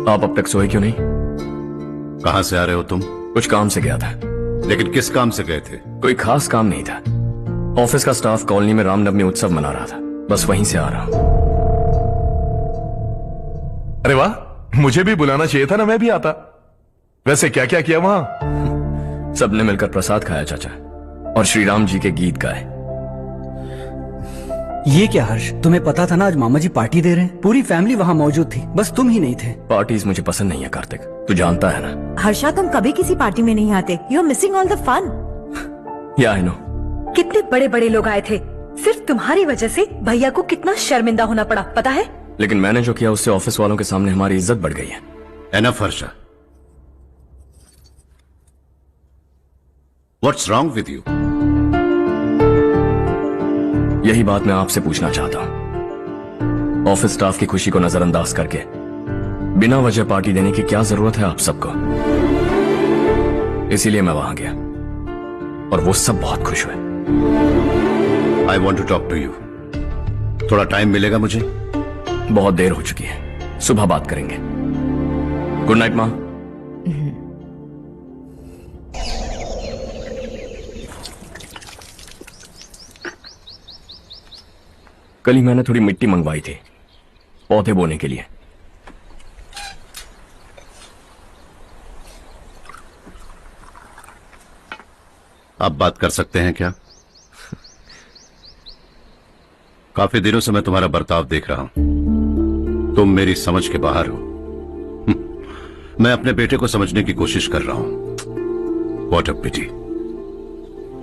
आप अब तक सोए क्यों नहीं? कहां से आ रहे हो तुम? कुछ काम से गया था। लेकिन किस काम से गए थे? कोई खास काम नहीं था। ऑफिस का स्टाफ कॉलोनी में रामनवमी उत्सव मना रहा था, बस वहीं से आ रहा हूं। अरे वाह, मुझे भी बुलाना चाहिए था ना, मैं भी आता। वैसे क्या क्या किया वहां? सबने मिलकर प्रसाद खाया चाचा, और श्री राम जी के गीत गाए। ये क्या हर्ष, तुम्हें पता था ना आज मामा जी पार्टी दे रहे हैं? पूरी फैमिली वहाँ मौजूद थी, बस तुम ही नहीं थे। पार्टीज मुझे पसंद नहीं है कार्तिक, तू जानता है ना। हर्षा, तुम कभी किसी पार्टी में नहीं आते। You are missing all the fun. Yeah I no. कितने बड़े बड़े लोग आए थे, सिर्फ तुम्हारी वजह से भैया को कितना शर्मिंदा होना पड़ा, पता है? लेकिन मैंने जो किया उससे ऑफिस वालों के सामने हमारी इज्जत बढ़ गई है। Enough Harsha, what's wrong with you? यही बात मैं आपसे पूछना चाहता हूं। ऑफिस स्टाफ की खुशी को नजरअंदाज करके बिना वजह पार्टी देने की क्या जरूरत है आप सबको? इसीलिए मैं वहां गया और वो सब बहुत खुश हुए। I want to talk to you. थोड़ा टाइम मिलेगा मुझे? बहुत देर हो चुकी है, सुबह बात करेंगे। गुड नाइट मां। कल ही मैंने थोड़ी मिट्टी मंगवाई थी पौधे बोने के लिए। आप बात कर सकते हैं क्या? काफी दिनों से मैं तुम्हारा बर्ताव देख रहा हूं। तुम मेरी समझ के बाहर हो। मैं अपने बेटे को समझने की कोशिश कर रहा हूं। व्हाट अ पिटी।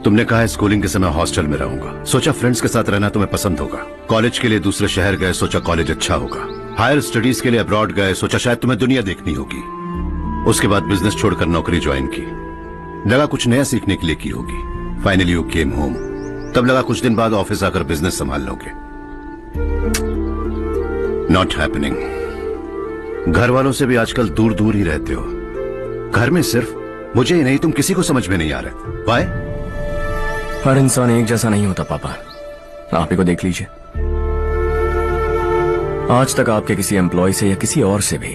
तुमने कहा स्कूलिंग के समय हॉस्टल में रहूंगा, सोचा फ्रेंड्स के साथ रहना तुम्हें पसंद होगा। कॉलेज के लिए दूसरे शहर गए, सोचा कॉलेज अच्छा होगा। हायर स्टडीज के लिए अब्रॉड गए, सोचा शायद तुम्हें दुनिया देखनी होगी। उसके बाद बिजनेस छोड़कर नौकरी ज्वाइन की, लगा कुछ नया सीखने के लिए की होगी। फाइनली यू केम होम, तब लगा कुछ दिन बाद ऑफिस आकर बिजनेस संभाल लोगे। Not happening. घर वालों से भी आजकल दूर दूर ही रहते हो। घर में सिर्फ मुझे ही नहीं, तुम किसी को समझ में नहीं आ रहे। वाई? हर इंसान एक जैसा नहीं होता पापा, आप ही को देख लीजिए। आज तक आपके किसी एम्प्लॉय से या किसी और से भी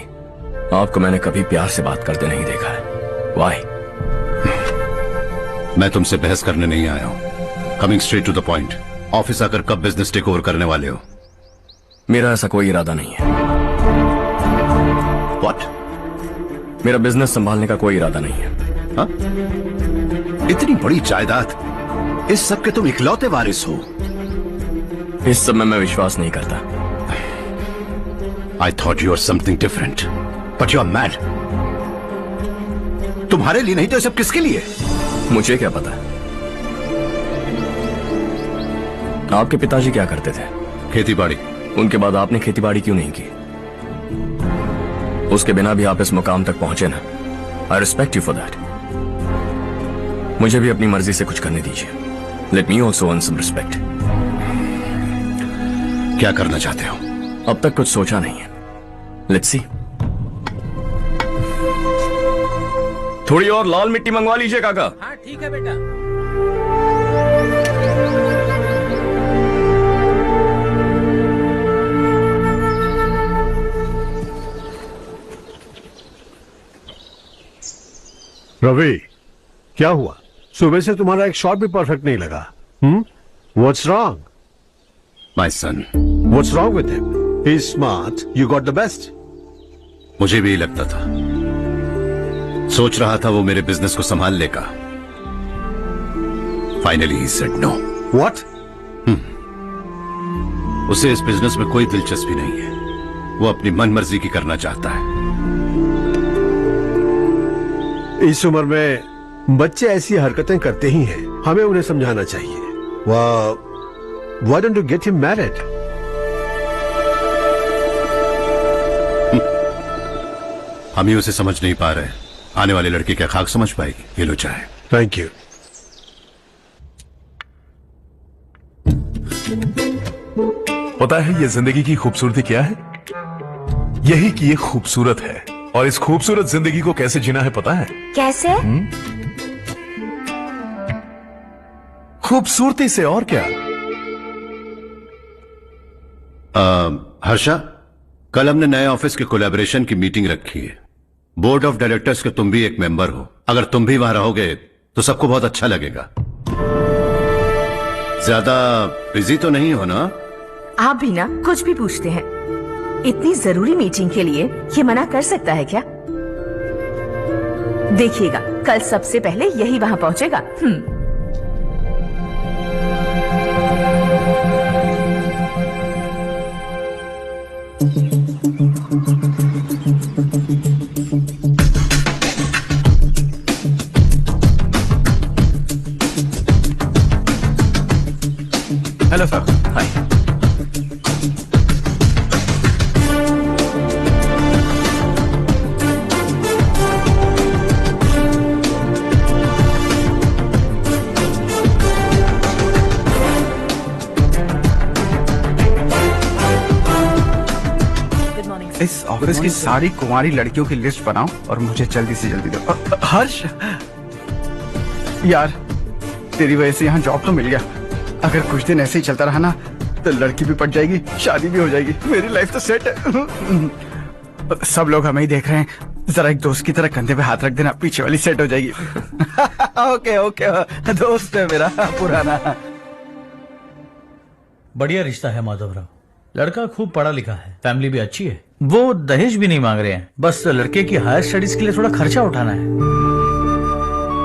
आपको मैंने कभी प्यार से बात करते नहीं देखा है। वाई? मैं तुमसे बहस करने नहीं आया हूं। Coming straight to the point, office आकर कब बिजनेस टेक ओवर करने वाले हो? मेरा ऐसा कोई इरादा नहीं है। व्हाट? मेरा बिजनेस संभालने का कोई इरादा नहीं है। हाँ? इतनी बड़ी जायदाद, इस सब के तुम इकलौते वारिस हो। इस सब में मैं विश्वास नहीं करता। I thought you were something different, but you are mad. तुम्हारे लिए नहीं तो ये सब किसके लिए? मुझे क्या पता। आपके पिताजी क्या करते थे? खेतीबाड़ी। उनके बाद आपने खेतीबाड़ी क्यों नहीं की? उसके बिना भी आप इस मुकाम तक पहुंचे ना। I respect you for that. मुझे भी अपनी मर्जी से कुछ करने दीजिए। Let me also earn some respect. क्या करना चाहते हो? अब तक कुछ सोचा नहीं है। Let's see. थोड़ी और लाल मिट्टी मंगवा लीजिए काका। हाँ ठीक है बेटा। रवि, क्या हुआ? सुबह से तुम्हारा एक शॉट भी परफेक्ट नहीं लगा। What's wrong? My son. What's wrong with him? He's smart. You got the best. मुझे भी लगता था, सोच रहा था वो मेरे बिजनेस को संभाल लेगा। Finally he said no. What? उसे इस बिजनेस में कोई दिलचस्पी नहीं है। वो अपनी मनमर्जी की करना चाहता है। इस उम्र में बच्चे ऐसी हरकतें करते ही हैं, हमें उन्हें समझाना चाहिए। Why don't you get him married? हम ही उसे समझ नहीं पा रहे, आने वाली लड़की क्या खाक समझ पाएगी? ये लो चाहे। Thank you. पता है ये जिंदगी की खूबसूरती क्या है? यही कि ये खूबसूरत है, और इस खूबसूरत जिंदगी को कैसे जीना है पता है? कैसे? खूबसूरती से, और क्या। हर्षा, कल हमने नए ऑफिस के कोलैबोरेशन की मीटिंग रखी है। बोर्ड ऑफ डायरेक्टर्स के तुम भी एक मेंबर हो। अगर तुम भी वहां रहोगे तो सबको बहुत अच्छा लगेगा। ज्यादा बिजी तो नहीं हो ना? आप भी ना कुछ भी पूछते हैं। इतनी जरूरी मीटिंग के लिए ये मना कर सकता है क्या? देखिएगा कल सबसे पहले यही वहां पहुंचेगा। Hello sir. हाय। इस ऑफिस की सारी कुंवारी लड़कियों की लिस्ट बनाओ और मुझे जल्दी से जल्दी दो। हर्ष यार, तेरी वजह से यहाँ जॉब तो मिल गया। अगर कुछ दिन ऐसे ही चलता रहा ना तो लड़की भी पट जाएगी, शादी भी हो जाएगी, मेरी लाइफ तो सेट है। सब लोग हमें ही देख रहे हैं, जरा एक दोस्त की तरह कंधे पे हाथ रख देना, पीछे वाली सेट हो जाएगी। ओके ओके, दोस्त है मेरा पुराना। बढ़िया रिश्ता है माधवराव। लड़का खूब पढ़ा लिखा है, फैमिली भी अच्छी है। वो दहेज भी नहीं मांग रहे हैं, बस लड़के की हायर स्टडीज के लिए थोड़ा खर्चा उठाना है।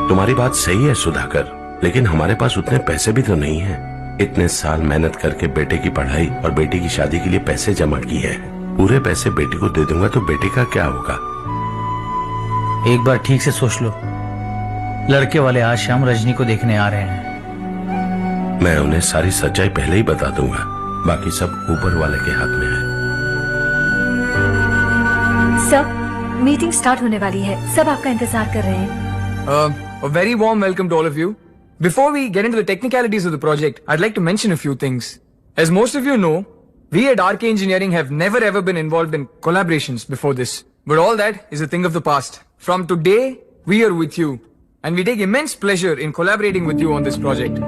तुम्हारी बात सही है सुधाकर, लेकिन हमारे पास उतने पैसे भी तो नहीं हैं। इतने साल मेहनत करके बेटे की पढ़ाई और बेटी की शादी के लिए पैसे जमा किए हैं। पूरे पैसे बेटी को दे दूंगा तो बेटे का क्या होगा? एक बार ठीक से सोच लो। लड़के वाले आज शाम रजनी को देखने आ रहे हैं। मैं उन्हें सारी सच्चाई पहले ही बता दूंगा, बाकी सब ऊपर वाले के हाथ में है। सर, मीटिंग स्टार्ट होने वाली है, सब आपका इंतजार कर रहे हैं। A very warm welcome to all of you. Before we get into the technicalities of the project, I'd like to mention a few things. As most of you know, we at RK Engineering have never ever been involved in collaborations before this. But all that is a thing of the past. From today, we are with you. And we take immense pleasure in collaborating with you on this project.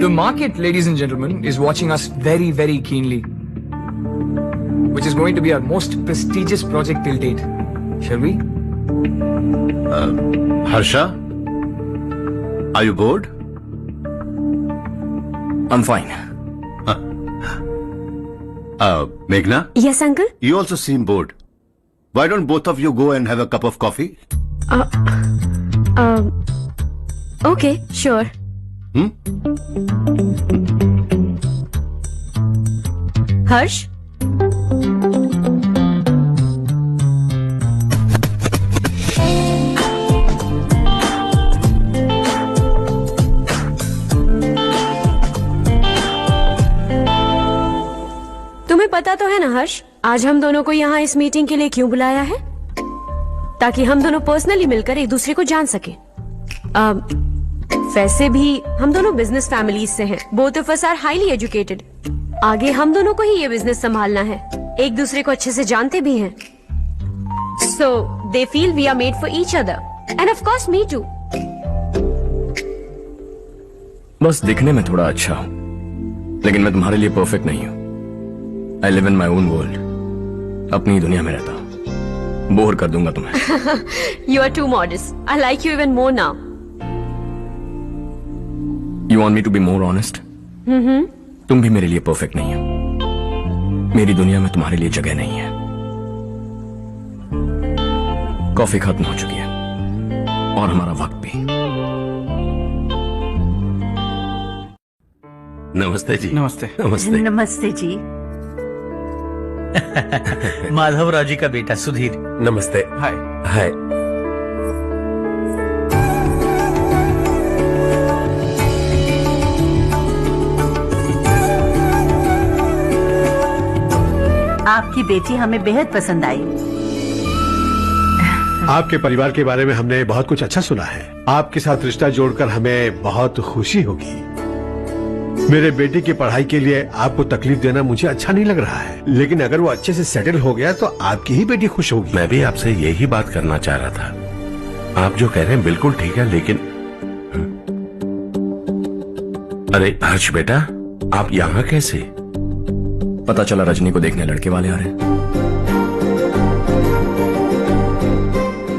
The market, ladies and gentlemen, is watching us very, very keenly. Which is going to be our most prestigious project till date. Shall we? Harsha? Are you bored? I'm fine. Meghna? Yes uncle. You also seem bored. Why don't both of you go and have a cup of coffee? Okay sure. Harsh, तुम्हें पता तो है ना हर्ष, आज हम दोनों को यहाँ इस मीटिंग के लिए क्यों बुलाया है? ताकि हम दोनों पर्सनली मिलकर एक दूसरे को जान सके। वैसे भी हम दोनों बिजनेस फैमिलीज से हैं। Both of us are highly educated. आगे हम दोनों को ही ये बिजनेस संभालना है। एक दूसरे को अच्छे से जानते भी हैं। So they feel we are made for each other and of course me too. बस दिखने में थोड़ा अच्छा हूं, लेकिन मैं तुम्हारे लिए परफेक्ट नहीं हूं। I live in my own world, अपनी दुनिया में रहता हूं। बोर कर दूंगा तुम्हें। You are too modest. I like you even more now. You want me to be more honest? तुम भी मेरे लिए परफेक्ट नहीं हो। मेरी दुनिया में तुम्हारे लिए जगह नहीं है। कॉफी खत्म हो चुकी है और हमारा वक्त भी। नमस्ते जी। नमस्ते। नमस्ते। नमस्ते जी। माधवराव जी का बेटा सुधीर। नमस्ते। हाय। हाय। आपकी बेटी हमें बेहद पसंद आई। आपके परिवार के बारे में हमने बहुत कुछ अच्छा सुना है। आपके साथ रिश्ता जोड़कर हमें बहुत खुशी होगी। मेरे बेटे की पढ़ाई के लिए आपको तकलीफ देना मुझे अच्छा नहीं लग रहा है, लेकिन अगर वो अच्छे से सेटल हो गया तो आपकी ही बेटी खुश होगी। मैं भी आपसे यही बात करना चाह रहा था। आप जो कह रहे हैं बिल्कुल ठीक है, लेकिन अरे हर्ष बेटा, आप यहाँ कैसे? पता चला रजनी को देखने लड़के वाले आ रहे हैं।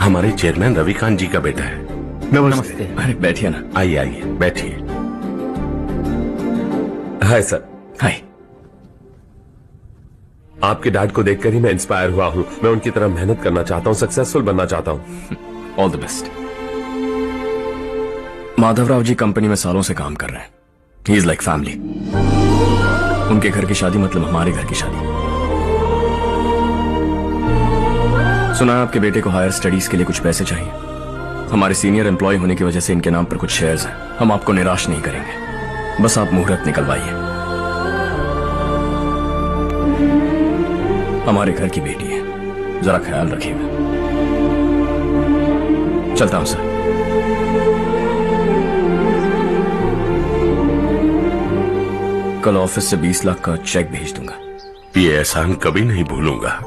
हमारे चेयरमैन रविकांत जी का बेटा है। नमस्ते। अरे बैठिए ना। आइए आइए बैठिए। Hi sir. हाय। आपके डैड को देखकर ही मैं इंस्पायर हुआ हूं। मैं उनकी तरह मेहनत करना चाहता हूं, सक्सेसफुल बनना चाहता हूं। All the best. Madhavrao ji company में सालों से काम कर रहे हैं। He is like family. उनके घर की शादी मतलब हमारे घर की शादी। सुना है आपके बेटे को हायर स्टडीज के लिए कुछ पैसे चाहिए। हमारे सीनियर एम्प्लॉय होने की वजह से इनके नाम पर कुछ शेयर्स हैं। हम आपको निराश नहीं करेंगे, बस आप मुहूर्त निकलवाइए। हमारे घर की बेटी है, जरा ख्याल रखिएगा। चलता हूं सर। कल ऑफिस से 20 लाख का चेक भेज दूंगा। ये एहसान कभी नहीं भूलूंगा।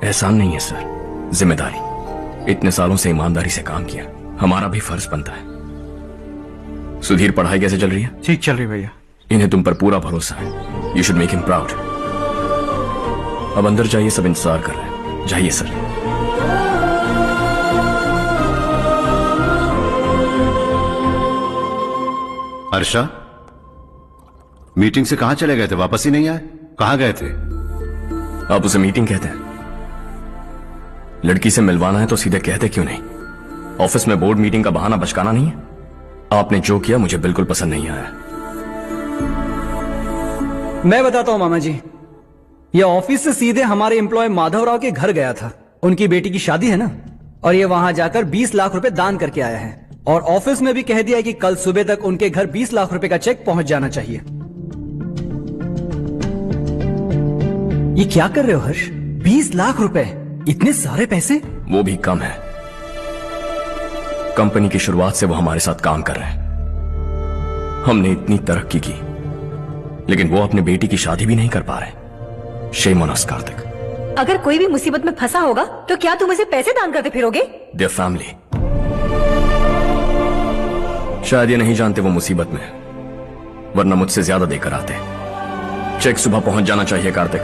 एहसान नहीं है सर, जिम्मेदारी। इतने सालों से ईमानदारी से काम किया, हमारा भी फर्ज बनता है। सुधीर, पढ़ाई कैसे चल रही है? ठीक चल रही भैया। इन्हें तुम पर पूरा भरोसा है। You should make him proud. अब अंदर जाइए, सब इंतजार कर रहे हैं। जाइए सर। हर्षा, मीटिंग से कहां चले गए थे? वापस ही नहीं आए? कहां गए थे? आप उसे मीटिंग कहते हैं? लड़की से मिलवाना है तो सीधे कहते क्यों नहीं? ऑफिस में बोर्ड मीटिंग का बहाना बचकाना नहीं है। आपने जो किया मुझे बिल्कुल पसंद नहीं आया। मैं बताता हूं मामा जी, ये ऑफिस से सीधे हमारे एम्प्लॉय माधवराव के घर गया था। उनकी बेटी की शादी है ना, और ये वहां जाकर 20 लाख रुपए दान करके आया है। और ऑफिस में भी कह दिया कि कल सुबह तक उनके घर 20 लाख रुपए का चेक पहुंच जाना चाहिए। ये क्या कर रहे हो हर्ष? 20 लाख रुपए, इतने सारे पैसे? वो भी कम है। कंपनी की शुरुआत से वो हमारे साथ काम कर रहे हैं। हमने इतनी तरक्की की, लेकिन वो अपनी बेटी की शादी भी नहीं कर पा रहे। Shame on us Kartik. अगर कोई भी मुसीबत में फंसा होगा तो क्या तुम उसे पैसे दान करते फिरोगे? Their family. शायद ये नहीं जानते वो मुसीबत में, वरना मुझसे ज्यादा देकर आते। चेक सुबह पहुंच जाना चाहिए कार्तिक।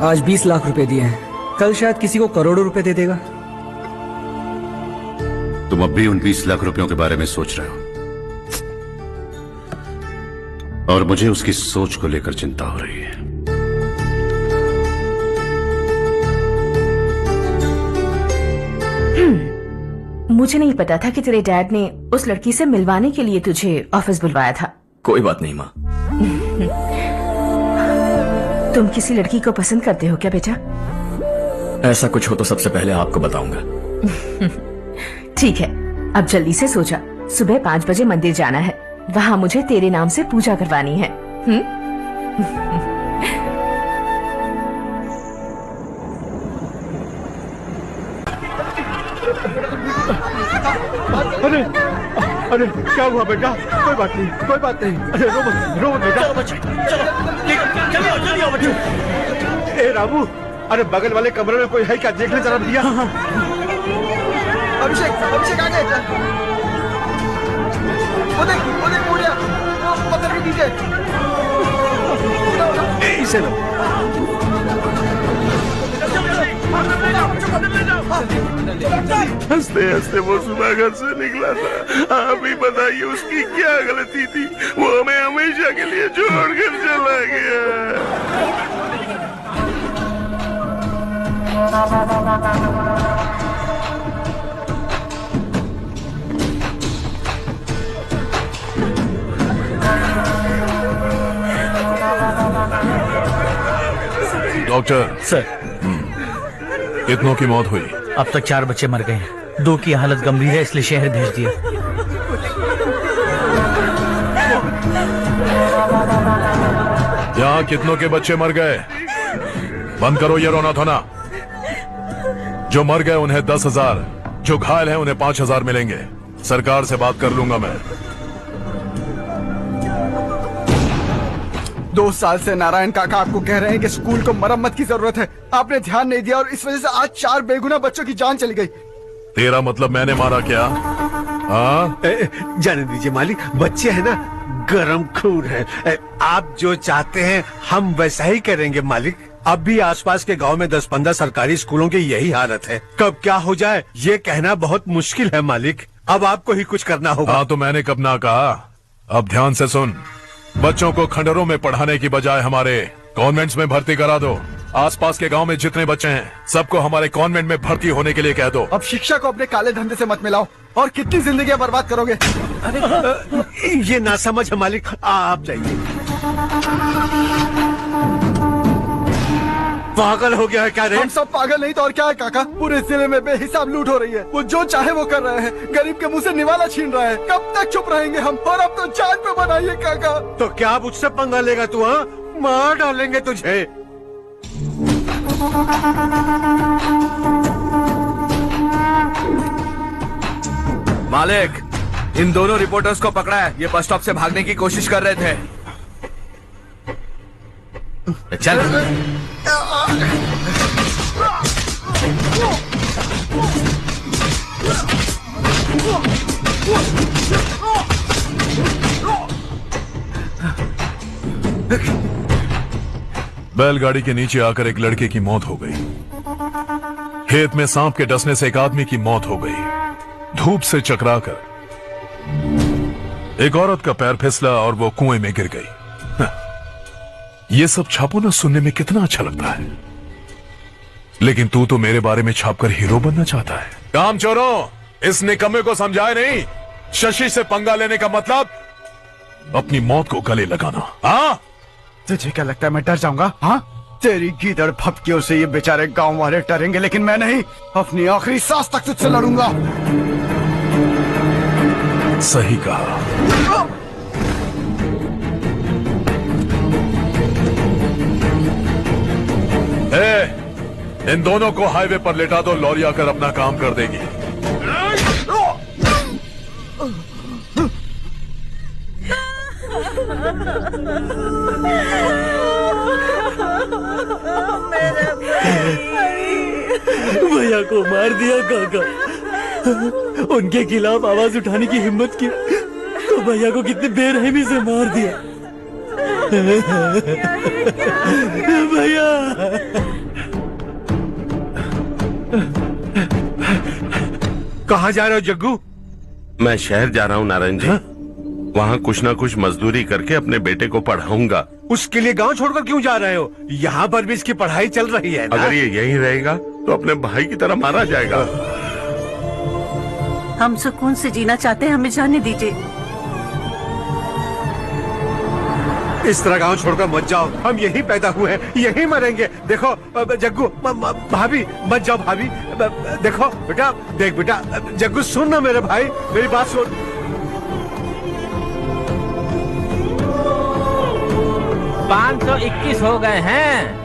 आज 20 लाख रुपए दिए हैं, कल शायद किसी को करोड़ों रुपए दे देगा। तुम अब भी उन 20 लाख रुपयों के बारे में सोच रहे हो, और मुझे उसकी सोच को लेकर चिंता हो रही है। मुझे नहीं पता था कि तेरे डैड ने उस लड़की से मिलवाने के लिए तुझे ऑफिस बुलवाया था। कोई बात नहीं माँ। तुम किसी लड़की को पसंद करते हो क्या बेटा? ऐसा कुछ हो तो सबसे पहले आपको बताऊंगा। ठीक है, अब जल्दी से सो जा। सुबह 5 बजे मंदिर जाना है, वहाँ मुझे तेरे नाम से पूजा करवानी है। अरे अरे क्या हुआ बेटा? कोई बात नहीं, कोई बात नहीं। अरे रो मत बेटा। चलो बच्चे, चलो जल्दी आओ बच्चे। ए रामू, अरे बगल वाले कमरे में कोई है क्या? देख ले जरा भैया। अभिषेक आ गए। वो देख मुड़िया, वो पत्थर के नीचे। इसे लो। हंसते हंसते वो सुबह घर से निकला था। आप ही बताइए उसकी क्या गलती थी? वो हमें हमेशा के लिए छोड़कर चला गया। डॉक्टर सर, कितनों की मौत हुई? अब तक 4 बच्चे मर गए हैं। 2 की हालत गंभीर है, इसलिए शहर भेज दिया। यहाँ कितनों के बच्चे मर गए? बंद करो ये रोना धोना। जो मर गए उन्हें 10,000, जो घायल हैं उन्हें 5,000 मिलेंगे। सरकार से बात कर लूंगा मैं। 2 साल से नारायण काका आपको कह रहे हैं कि स्कूल को मरम्मत की जरूरत है। आपने ध्यान नहीं दिया और इस वजह से आज 4 बेगुनाह बच्चों की जान चली गई। तेरा मतलब मैंने मारा क्या? हाँ? जाने दीजिए मालिक, बच्चे है ना, गरम खून है। आप जो चाहते हैं हम वैसा ही करेंगे मालिक। अब भी आसपास के गांव में 10-15 सरकारी स्कूलों की यही हालत है। कब क्या हो जाए ये कहना बहुत मुश्किल है मालिक। अब आपको ही कुछ करना होगा। हाँ तो मैंने कब ना कहा। अब ध्यान से सुन, बच्चों को खंडरों में पढ़ाने की बजाय हमारे कॉन्वेंट्स में भर्ती करा दो। आसपास के गांव में जितने बच्चे हैं सबको हमारे कॉन्वेंट में भर्ती होने के लिए कह दो। अब शिक्षा को अपने काले धंधे से मत मिलाओ और कितनी जिंदगियां बर्बाद करोगे। ये ना समझ है मालिक, आप जाइए। पागल हो गया है क्या रे? हम सब पागल नहीं तो और क्या है काका। पूरे जिले में बेहिसाब लूट हो रही है। वो जो चाहे वो कर रहे हैं। गरीब के मुंह से निवाला छीन रहा है। कब तक चुप रहेंगे हम? और अब तो जान पे बनाइए काका। तो क्या मुझसे पंगा लेगा तू? हाँ, मार डालेंगे तुझे। मालिक, इन दोनों रिपोर्टर्स को पकड़ा है। ये बस स्टॉप से भागने की कोशिश कर रहे थे। चल। बैलगाड़ी के नीचे आकर एक लड़के की मौत हो गई। खेत में सांप के डसने से एक आदमी की मौत हो गई। धूप से चकराकर एक औरत का पैर फिसला और वो कुएं में गिर गई। ये सब छापो ना सुनने में कितना अच्छा लगता है, लेकिन तू तो मेरे बारे में छापकर हीरो बनना चाहता है। काम चोरों, इस निकम्मे को समझाए नहीं। शशि से पंगा लेने का मतलब अपनी मौत को गले लगाना। हाँ, तुझे क्या लगता है मैं डर जाऊंगा? हाँ, तेरी गीदड़ फपकियों से ये बेचारे गांव वाले डरेंगे, लेकिन मैं नहीं। अपनी आखिरी सांस तक तुझसे लड़ूंगा। सही कहा। इन दोनों को हाईवे पर लेटा दो। लॉरी आकर अपना काम कर देगी। भैया को मार दिया काका। उनके खिलाफ आवाज उठाने की हिम्मत की तो भैया को कितनी बेरहमी से मार दिया। भैया कहाँ जा रहे हो जग्गू? मैं शहर जा रहा हूँ नारायण जी। वहाँ कुछ ना कुछ मजदूरी करके अपने बेटे को पढ़ाऊंगा। उसके लिए गांव छोड़कर क्यों जा रहे हो? यहाँ पर भी इसकी पढ़ाई चल रही है ना? अगर ये यहीं रहेगा तो अपने भाई की तरह मारा जाएगा। हम सुकून से जीना चाहते हैं, हमें जाने दीजिए। इस तरह गांव छोड़कर मत जाओ। हम यहीं पैदा हुए हैं, यहीं मरेंगे। देखो जग्गू, भाभी मत जाओ। भाभी देखो बेटा, देख बेटा, जग्गू सुन ना मेरे भाई, मेरी बात सुन। 521 हो गए हैं।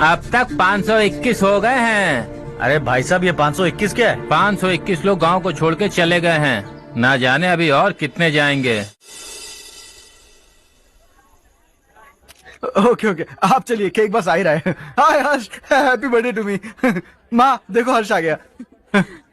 अब तक 521 हो गए हैं। अरे भाई साहब, ये 521 क्या है? 521 लोग गांव को छोड़ के चले गए हैं। ना जाने अभी और कितने जाएंगे। ओके ओके, आप चलिए, केक बस आ ही रहा है। हाय हर्ष, हैप्पी बर्थडे टू मी। माँ देखो, हर्ष आ गया।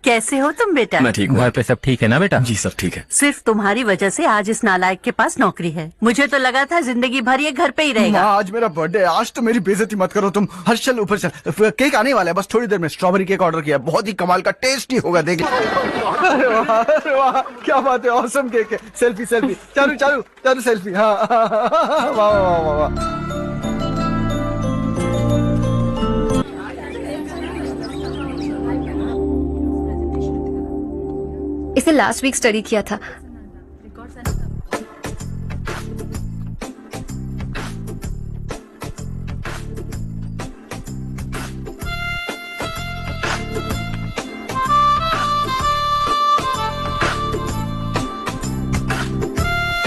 कैसे हो तुम बेटा? मैं ठीक हूँ। घर पे सब ठीक है ना बेटा? जी सब ठीक है। सिर्फ तुम्हारी वजह से आज इस नालायक के पास नौकरी है। मुझे तो लगा था जिंदगी भर ये घर पे ही रहेगा। माँ आज मेरा बर्थडे, आज तो मेरी बेइज्जती मत करो तुम। हर्ष चल ऊपर चल, केक आने वाला है बस थोड़ी देर में। स्ट्रॉबेरी केक ऑर्डर किया, बहुत ही कमाल का टेस्टी होगा, देख। अरे वाह, अरे वाह, क्या बात है, ऑसम केक है। सेल्फी सेल्फी, चालू चालू चालू सेल्फी। हाँ वाह वाह वाह वाह। इसे लास्ट वीक स्टडी किया था।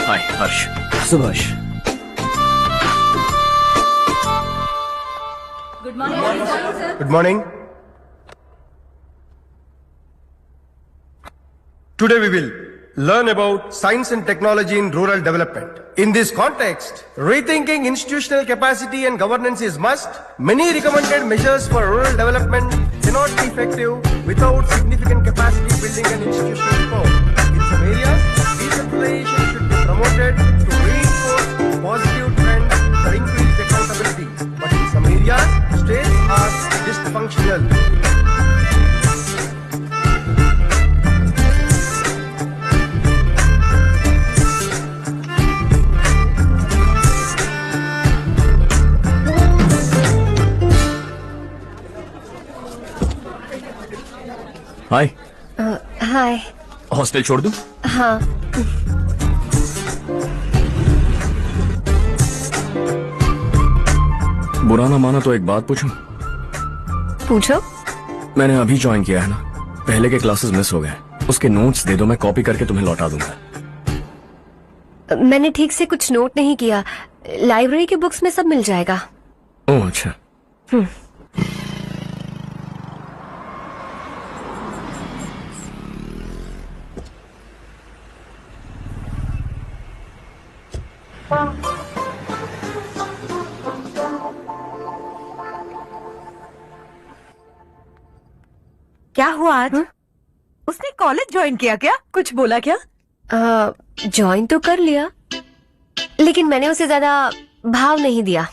हाय हर्ष। Subhash. Good morning. Today we will learn about science and technology in rural development. In this context, rethinking institutional capacity and governance is must. Many recommended measures for rural development cannot be effective without significant capacity building and institutional support. In some areas, decentralization should be promoted to reinforce positive trends or increase accountability. But in some areas, states are dysfunctional. Hi. Hi. Hostel छोड़ दूं? हाँ। बुरा ना माना तो एक बात पूछूं? पूछो। मैंने अभी ज्वाइन किया है ना, पहले के क्लासेस मिस हो गए, उसके नोट्स दे दो, मैं कॉपी करके तुम्हें लौटा दूंगा। मैंने ठीक से कुछ नोट नहीं किया, लाइब्रेरी के बुक्स में सब मिल जाएगा। ओह अच्छा। क्या हुआ आज? उसने कॉलेज ज्वाइन किया क्या? कुछ बोला क्या? ज्वाइन तो कर लिया, लेकिन मैंने उसे ज्यादा भाव नहीं दिया।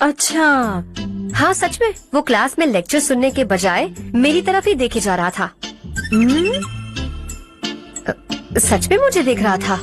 अच्छा। हाँ सच में, वो क्लास में लेक्चर सुनने के बजाय मेरी तरफ ही देखे जा रहा था। सच में मुझे देख रहा था।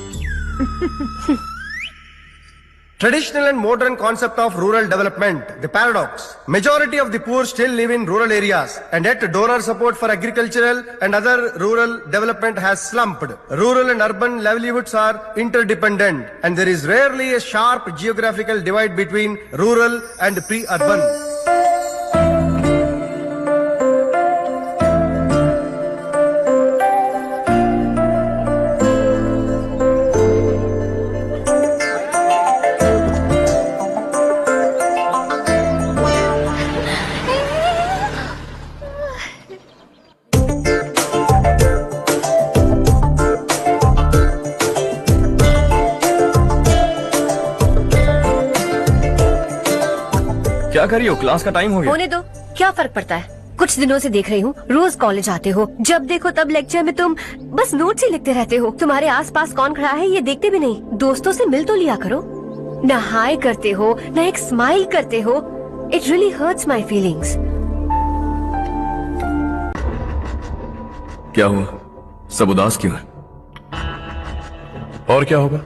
Traditional and modern concept of rural development, the paradox. Majority of the poor still live in rural areas, and yet donor support for agricultural and other rural development has slumped. Rural and urban livelihoods are interdependent, and there is rarely a sharp geographical divide between rural and pre-urban. क्या कर रही हो? Class का time हो गया। होने दो, क्या फर्क पड़ता है? कुछ दिनों से देख रही हूँ, रोज कॉलेज आते हो, जब देखो तब लेक्चर में तुम बस नोट्स ही लिखते रहते हो। तुम्हारे आसपास कौन खड़ा है ये देखते भी नहीं। दोस्तों से मिल तो लिया करो। न हाय करते हो, न एक स्माइल करते हो। It really hurts my feelings. क्या हुआ? सब उदास क्यों है? और क्या होगा?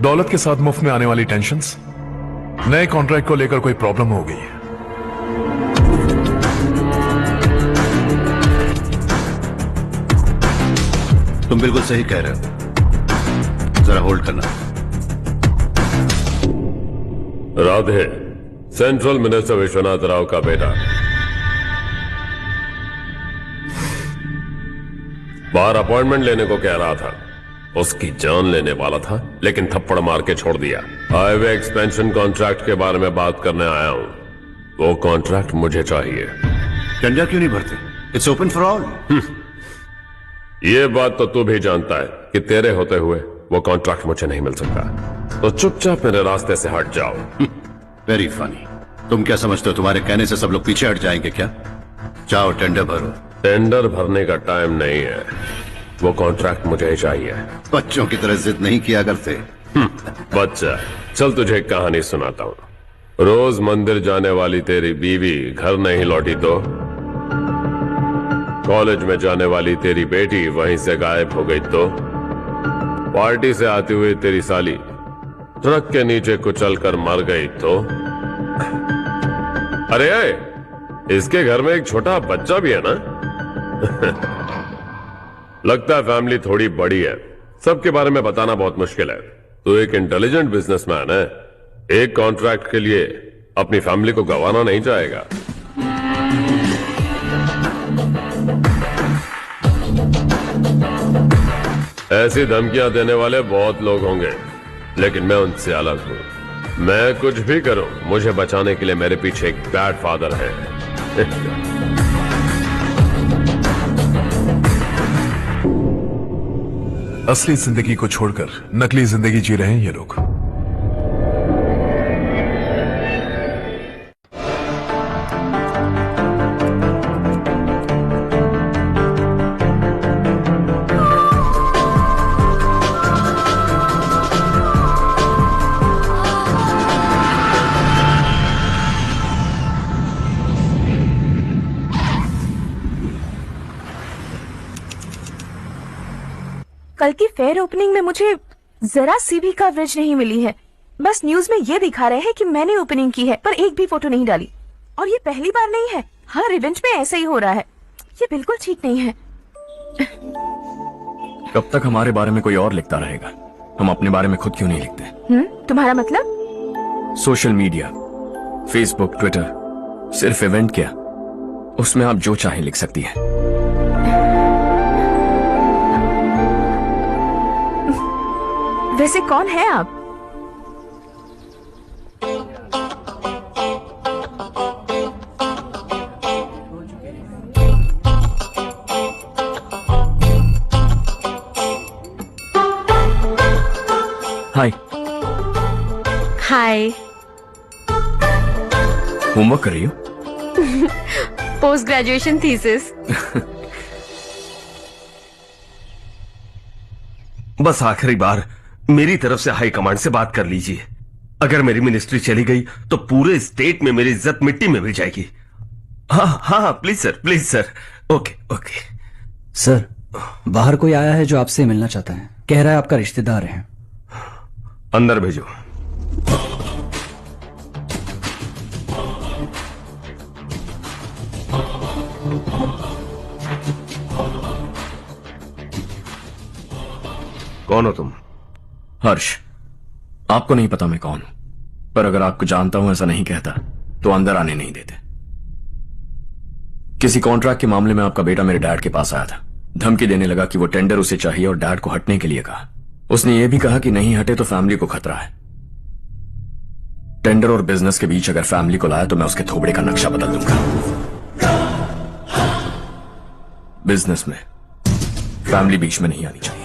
दौलत के साथ मुफ्त में आने वाली टेंशन्स। नए कॉन्ट्रैक्ट को लेकर कोई प्रॉब्लम हो गई है। तुम बिल्कुल सही कह रहे हो, जरा होल्ड करना। राधे, सेंट्रल मिनिस्टर विश्वनाथ राव का बेटा बाहर अपॉइंटमेंट लेने को कह रहा था। उसकी जान लेने वाला था, लेकिन थप्पड़ मार के छोड़ दिया। हाईवे एक्सपेंशन कॉन्ट्रैक्ट के बारे में बात करने आया हूं। वो कॉन्ट्रैक्ट मुझे चाहिए। टेंडर क्यों नहीं भरते? It's open for all. ये बात तो तू भी जानता है कि तेरे होते हुए वो कॉन्ट्रैक्ट मुझे नहीं मिल सकता, तो चुपचाप मेरे रास्ते से हट जाओ। Very funny. तुम क्या समझते हो तुम्हारे कहने से सब लोग पीछे हट जाएंगे क्या? जाओ टेंडर भरो। टेंडर भरने का टाइम नहीं है, वो कॉन्ट्रैक्ट मुझे ही चाहिए। बच्चों की तरह जिद नहीं किया करते। बच्चा, चल तुझे एक कहानी सुनाता हूँ। रोज मंदिर जाने वाली तेरी बीवी घर नहीं लौटी तो कॉलेज में जाने वाली तेरी बेटी वहीं से गायब हो गई तो पार्टी से आती हुई तेरी साली ट्रक के नीचे कुचल कर मर गई तो अरे इसके घर में एक छोटा बच्चा भी है ना। लगता है फैमिली थोड़ी बड़ी है, सबके बारे में बताना बहुत मुश्किल है। तू एक इंटेलिजेंट बिजनेसमैन है, एक कॉन्ट्रैक्ट के लिए अपनी फैमिली को गंवाना नहीं चाहेगा। ऐसी धमकियां देने वाले बहुत लोग होंगे, लेकिन मैं उनसे अलग हूं। मैं कुछ भी करूं, मुझे बचाने के लिए मेरे पीछे एक बैड फादर है। असली जिंदगी को छोड़कर नकली जिंदगी जी रहे हैं ये लोग। कल की फेयर ओपनिंग में मुझे जरा सी भी कवरेज नहीं मिली है। बस न्यूज में ये दिखा रहे हैं कि मैंने ओपनिंग की है, पर एक भी फोटो नहीं डाली। और ये पहली बार नहीं है, हर इवेंट में ऐसा ही हो रहा है। ये बिल्कुल ठीक नहीं है। कब तक हमारे बारे में कोई और लिखता रहेगा? हम अपने बारे में खुद क्यों नहीं लिखते? तुम्हारा मतलब? सोशल मीडिया, फेसबुक, ट्विटर, सिर्फ इवेंट क्या, उसमें आप जो चाहे लिख सकती हैं। वैसे कौन है आप? हाय। हाय। होमवर्क कर रही हो? Post graduation thesis. बस आखिरी बार मेरी तरफ से हाई कमांड से बात कर लीजिए। अगर मेरी मिनिस्ट्री चली गई तो पूरे स्टेट में मेरी इज्जत मिट्टी में मिल जाएगी। हाँ हाँ please sir, please sir. Okay okay. Sir, बाहर कोई आया है जो आपसे मिलना चाहता है। कह रहा है आपका रिश्तेदार है। अंदर भेजो। कौन हो तुम? हर्ष। आपको नहीं पता मैं कौन हूं, पर अगर आपको जानता हूं ऐसा नहीं कहता तो अंदर आने नहीं देते। किसी कॉन्ट्रैक्ट के मामले में आपका बेटा मेरे डैड के पास आया था। धमकी देने लगा कि वो टेंडर उसे चाहिए और डैड को हटने के लिए कहा। उसने ये भी कहा कि नहीं हटे तो फैमिली को खतरा है। टेंडर और बिजनेस के बीच अगर फैमिली को लाया तो मैं उसके थोबड़े का नक्शा बदल दूंगा। बिजनेस में फैमिली बीच में नहीं आनी चाहिए।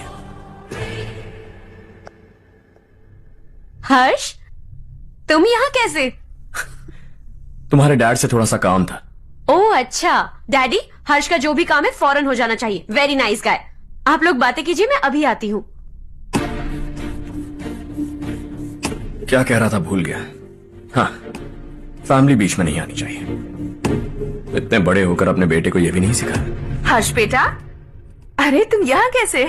हर्ष, तुम यहाँ कैसे? तुम्हारे डैड से थोड़ा सा काम था। ओह अच्छा। डैडी, हर्ष का जो भी काम है फौरन हो जाना चाहिए। Very nice guy. आप लोग बातें कीजिए, मैं अभी आती हूँ। क्या कह रहा था भूल गया। हाँ, फैमिली बीच में नहीं आनी चाहिए। इतने बड़े होकर अपने बेटे को यह भी नहीं सिखाया। हर्ष बेटा, अरे तुम यहाँ कैसे?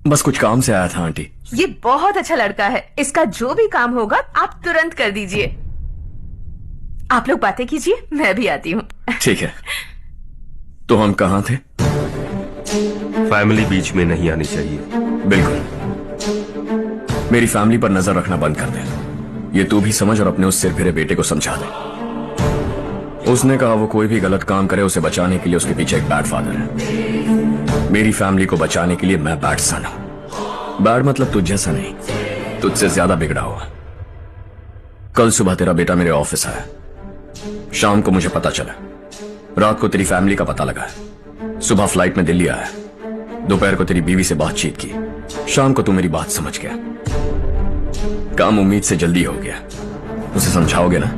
बस कुछ काम से आया था आंटी। ये बहुत अच्छा लड़का है। इसका जो भी काम होगा आप तुरंत कर दीजिए। आप लोग बातें कीजिए, मैं भी आती हूँ। ठीक है। तो हम कहाँ थे? फैमिली बीच में नहीं आनी चाहिए। बिल्कुल। मेरी फैमिली पर नजर रखना बंद कर दे। ये तू भी समझ और अपने उस सिर फिरे बेटे को समझा दे। उसने कहा वो कोई भी गलत काम करे उसे बचाने के लिए उसके पीछे एक बैड फादर है। मेरी फैमिली को बचाने के लिए मैं बैड सन हूं। बैड मतलब तुझ जैसा नहीं, तुझसे ज्यादा बिगड़ा हुआ। कल सुबह तेरा बेटा मेरे ऑफिस आया। शाम को मुझे पता चला। रात को तेरी फैमिली का पता लगा। सुबह फ्लाइट में दिल्ली आया। दोपहर को तेरी बीवी से बातचीत की। शाम को तू मेरी बात समझ गया। काम उम्मीद से जल्दी हो गया। उसे समझाओगे ना?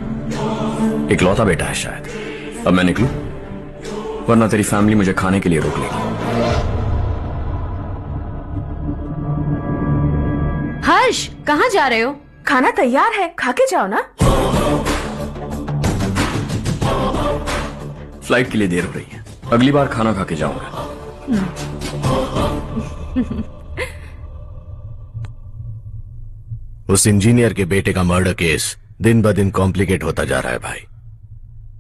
इकलौता बेटा है शायद। अब मैं निकलूं, वरना तेरी फैमिली मुझे खाने के लिए रोक लेगी। हर्ष, कहाँ जा रहे हो? खाना तैयार है, खा के जाओ ना। फ्लाइट के लिए देर हो रही है। अगली बार खाना खा के जाऊंगा। उस इंजीनियर के बेटे का मर्डर केस दिन ब दिन कॉम्प्लिकेट होता जा रहा है भाई।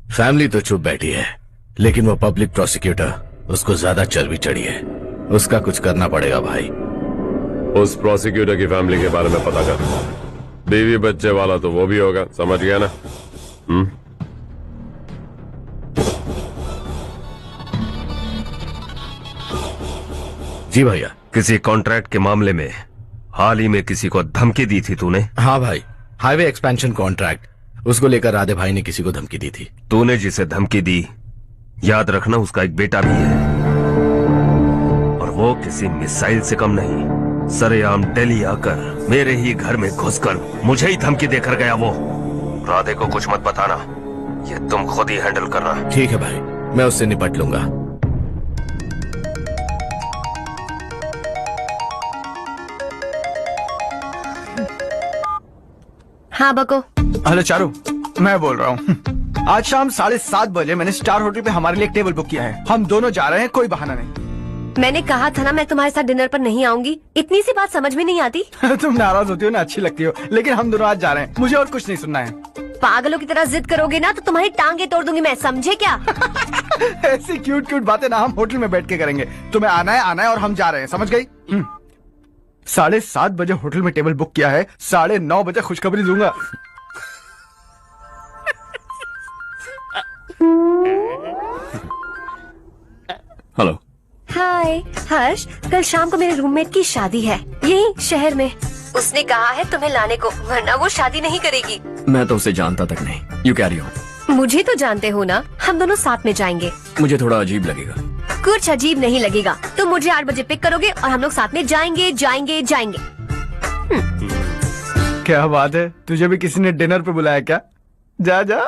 फैमिली तो चुप बैठी है, लेकिन वो पब्लिक प्रोसिक्यूटर उसको ज्यादा चर्बी चढ़ी है। उसका कुछ करना पड़ेगा भाई। उस प्रोसिक्यूटर की फैमिली के बारे में पता कर। बीवी बच्चे वाला तो वो भी होगा, समझ गया ना? जी भैया। किसी कॉन्ट्रैक्ट के मामले में हाल ही में किसी को धमकी दी थी तूने? हाँ भाई, हाईवे एक्सपेंशन कॉन्ट्रैक्ट, उसको लेकर राधे भाई ने किसी को धमकी दी थी। तूने जिसे धमकी दी, याद रखना उसका एक बेटा भी है, और वो किसी मिसाइल से कम नहीं। सरेआम दिल्ली आकर मेरे ही घर में घुसकर मुझे ही धमकी देकर गया वो। राधे को कुछ मत बताना, ये तुम खुद ही हैंडल करना। ठीक है भाई, मैं उससे निपट लूंगा। हाँ बको। हेलो चारू, मैं बोल रहा हूँ। आज शाम 7:30 बजे मैंने स्टार होटल पे हमारे लिए एक टेबल बुक किया है। हम दोनों जा रहे हैं, कोई बहाना नहीं। मैंने कहा था ना मैं तुम्हारे साथ डिनर पर नहीं आऊंगी। इतनी सी बात समझ में नहीं आती। तुम नाराज होती हो ना, अच्छी लगती हो, लेकिन हम दोनों आज जा रहे हैं, मुझे और कुछ नहीं सुनना है। पागलों की तरह जिद करोगे ना तो तुम्हारी टांगे तोड़ दूंगी मैं, समझे क्या? ऐसी क्यूट क्यूट बातें ना हम होटल में बैठ के करेंगे। तुम्हें आना है और हम जा रहे हैं, समझ गई? 7:30 बजे होटल में टेबल बुक किया है, 9:30 बजे खुशखबरी दूंगा। हेलो। हाय हर्ष, कल शाम को मेरे रूममेट की शादी है यही शहर में। उसने कहा है तुम्हें लाने को, वरना वो शादी नहीं करेगी। मैं तो उसे जानता तक नहीं। You carry on. मुझे तो जानते हो ना, हम दोनों साथ में जाएंगे। मुझे थोड़ा अजीब लगेगा। कुछ अजीब नहीं लगेगा। तुम मुझे 8 बजे पिक करोगे और हम लोग साथ में जाएंगे जाएंगे जाएंगे। क्या बात है, तुझे भी किसी ने डिनर पे बुलाया क्या? जा जा।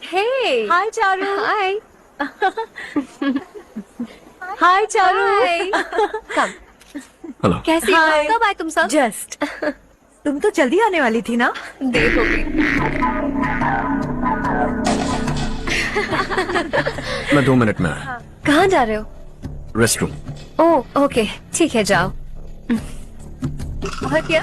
Hey. हाय चारू। हाय। हाय चारू। कम। हेलो। कैसी हो? कब आए तुम सब? जस्ट। तुम तो जल्दी आने वाली थी ना? देखोगे। मैं 2 मिनट में आया। कहाँ जा रहे हो? Rest room. ओह ओके, ठीक है जाओ। और क्या?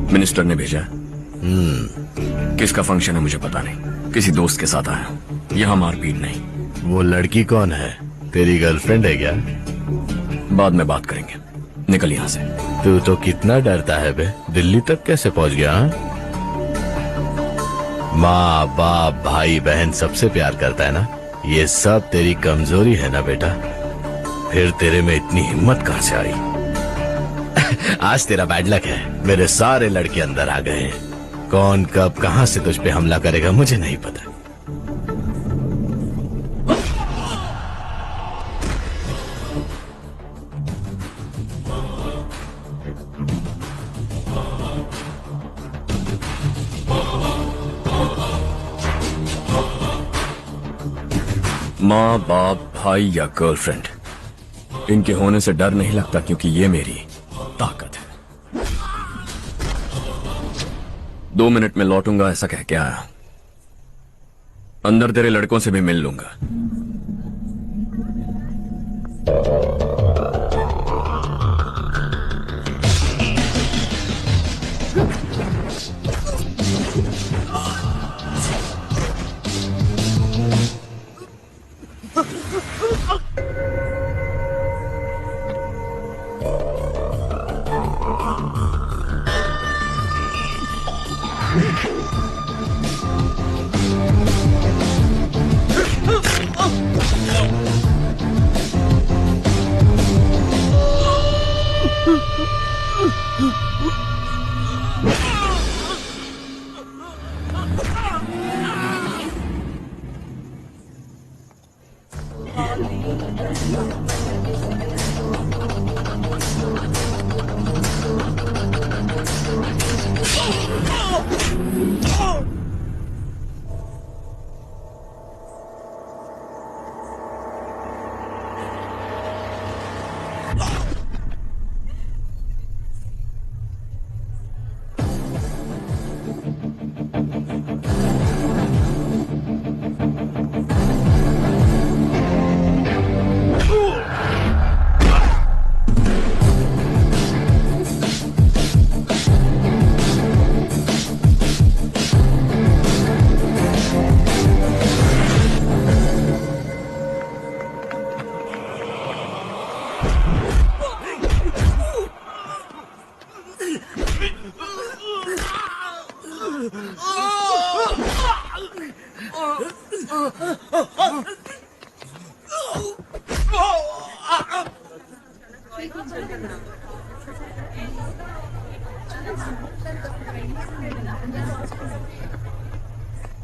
मिनिस्टर ने भेजा। किसका फंक्शन है मुझे पता नहीं, किसी दोस्त के साथ आया हूं। यहाँ मारपीट नहीं। वो लड़की कौन है? तेरी गर्लफ्रेंड है क्या? बाद में बात करेंगे, निकल यहाँ से। तू तो कितना डरता है बे, दिल्ली तक कैसे पहुंच गया? माँ बाप भाई बहन सबसे प्यार करता है ना, ये सब तेरी कमजोरी है ना बेटा। फिर तेरे में इतनी हिम्मत कहाँ से आई? आज तेरा बैड लक है, मेरे सारे लड़के अंदर आ गए हैं। कौन कब कहां से तुझ पे हमला करेगा मुझे नहीं पता। माँ बाप भाई या गर्लफ्रेंड, इनके होने से डर नहीं लगता, क्योंकि ये मेरी ताकत है। 2 मिनट में लौटूंगा ऐसा कह के आया। अंदर तेरे लड़कों से भी मिल लूंगा।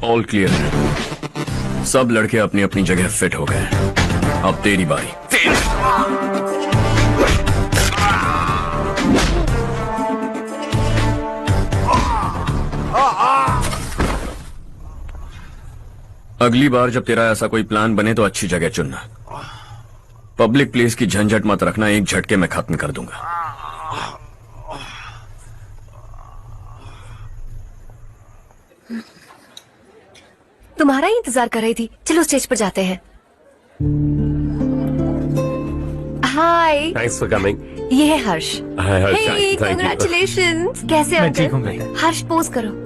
ऑल क्लियर है। सब लड़के अपनी अपनी जगह फिट हो गए। अब तेरी बारी। अगली बार जब तेरा ऐसा कोई प्लान बने तो अच्छी जगह चुनना। पब्लिक प्लेस की झंझट मत रखना, एक झटके में खत्म कर दूंगा। तुम्हारा ही इंतजार कर रही थी। चलो स्टेज पर जाते हैं। हाय, थैंक्स फॉर कमिंग। ये है हर्ष। हाय हर्ष, हे, थैंक यू। कांग्रेचुलेशंस। कैसे हो मैं ठीक हूँ अंकल? बेटा। हर्ष पोज करो।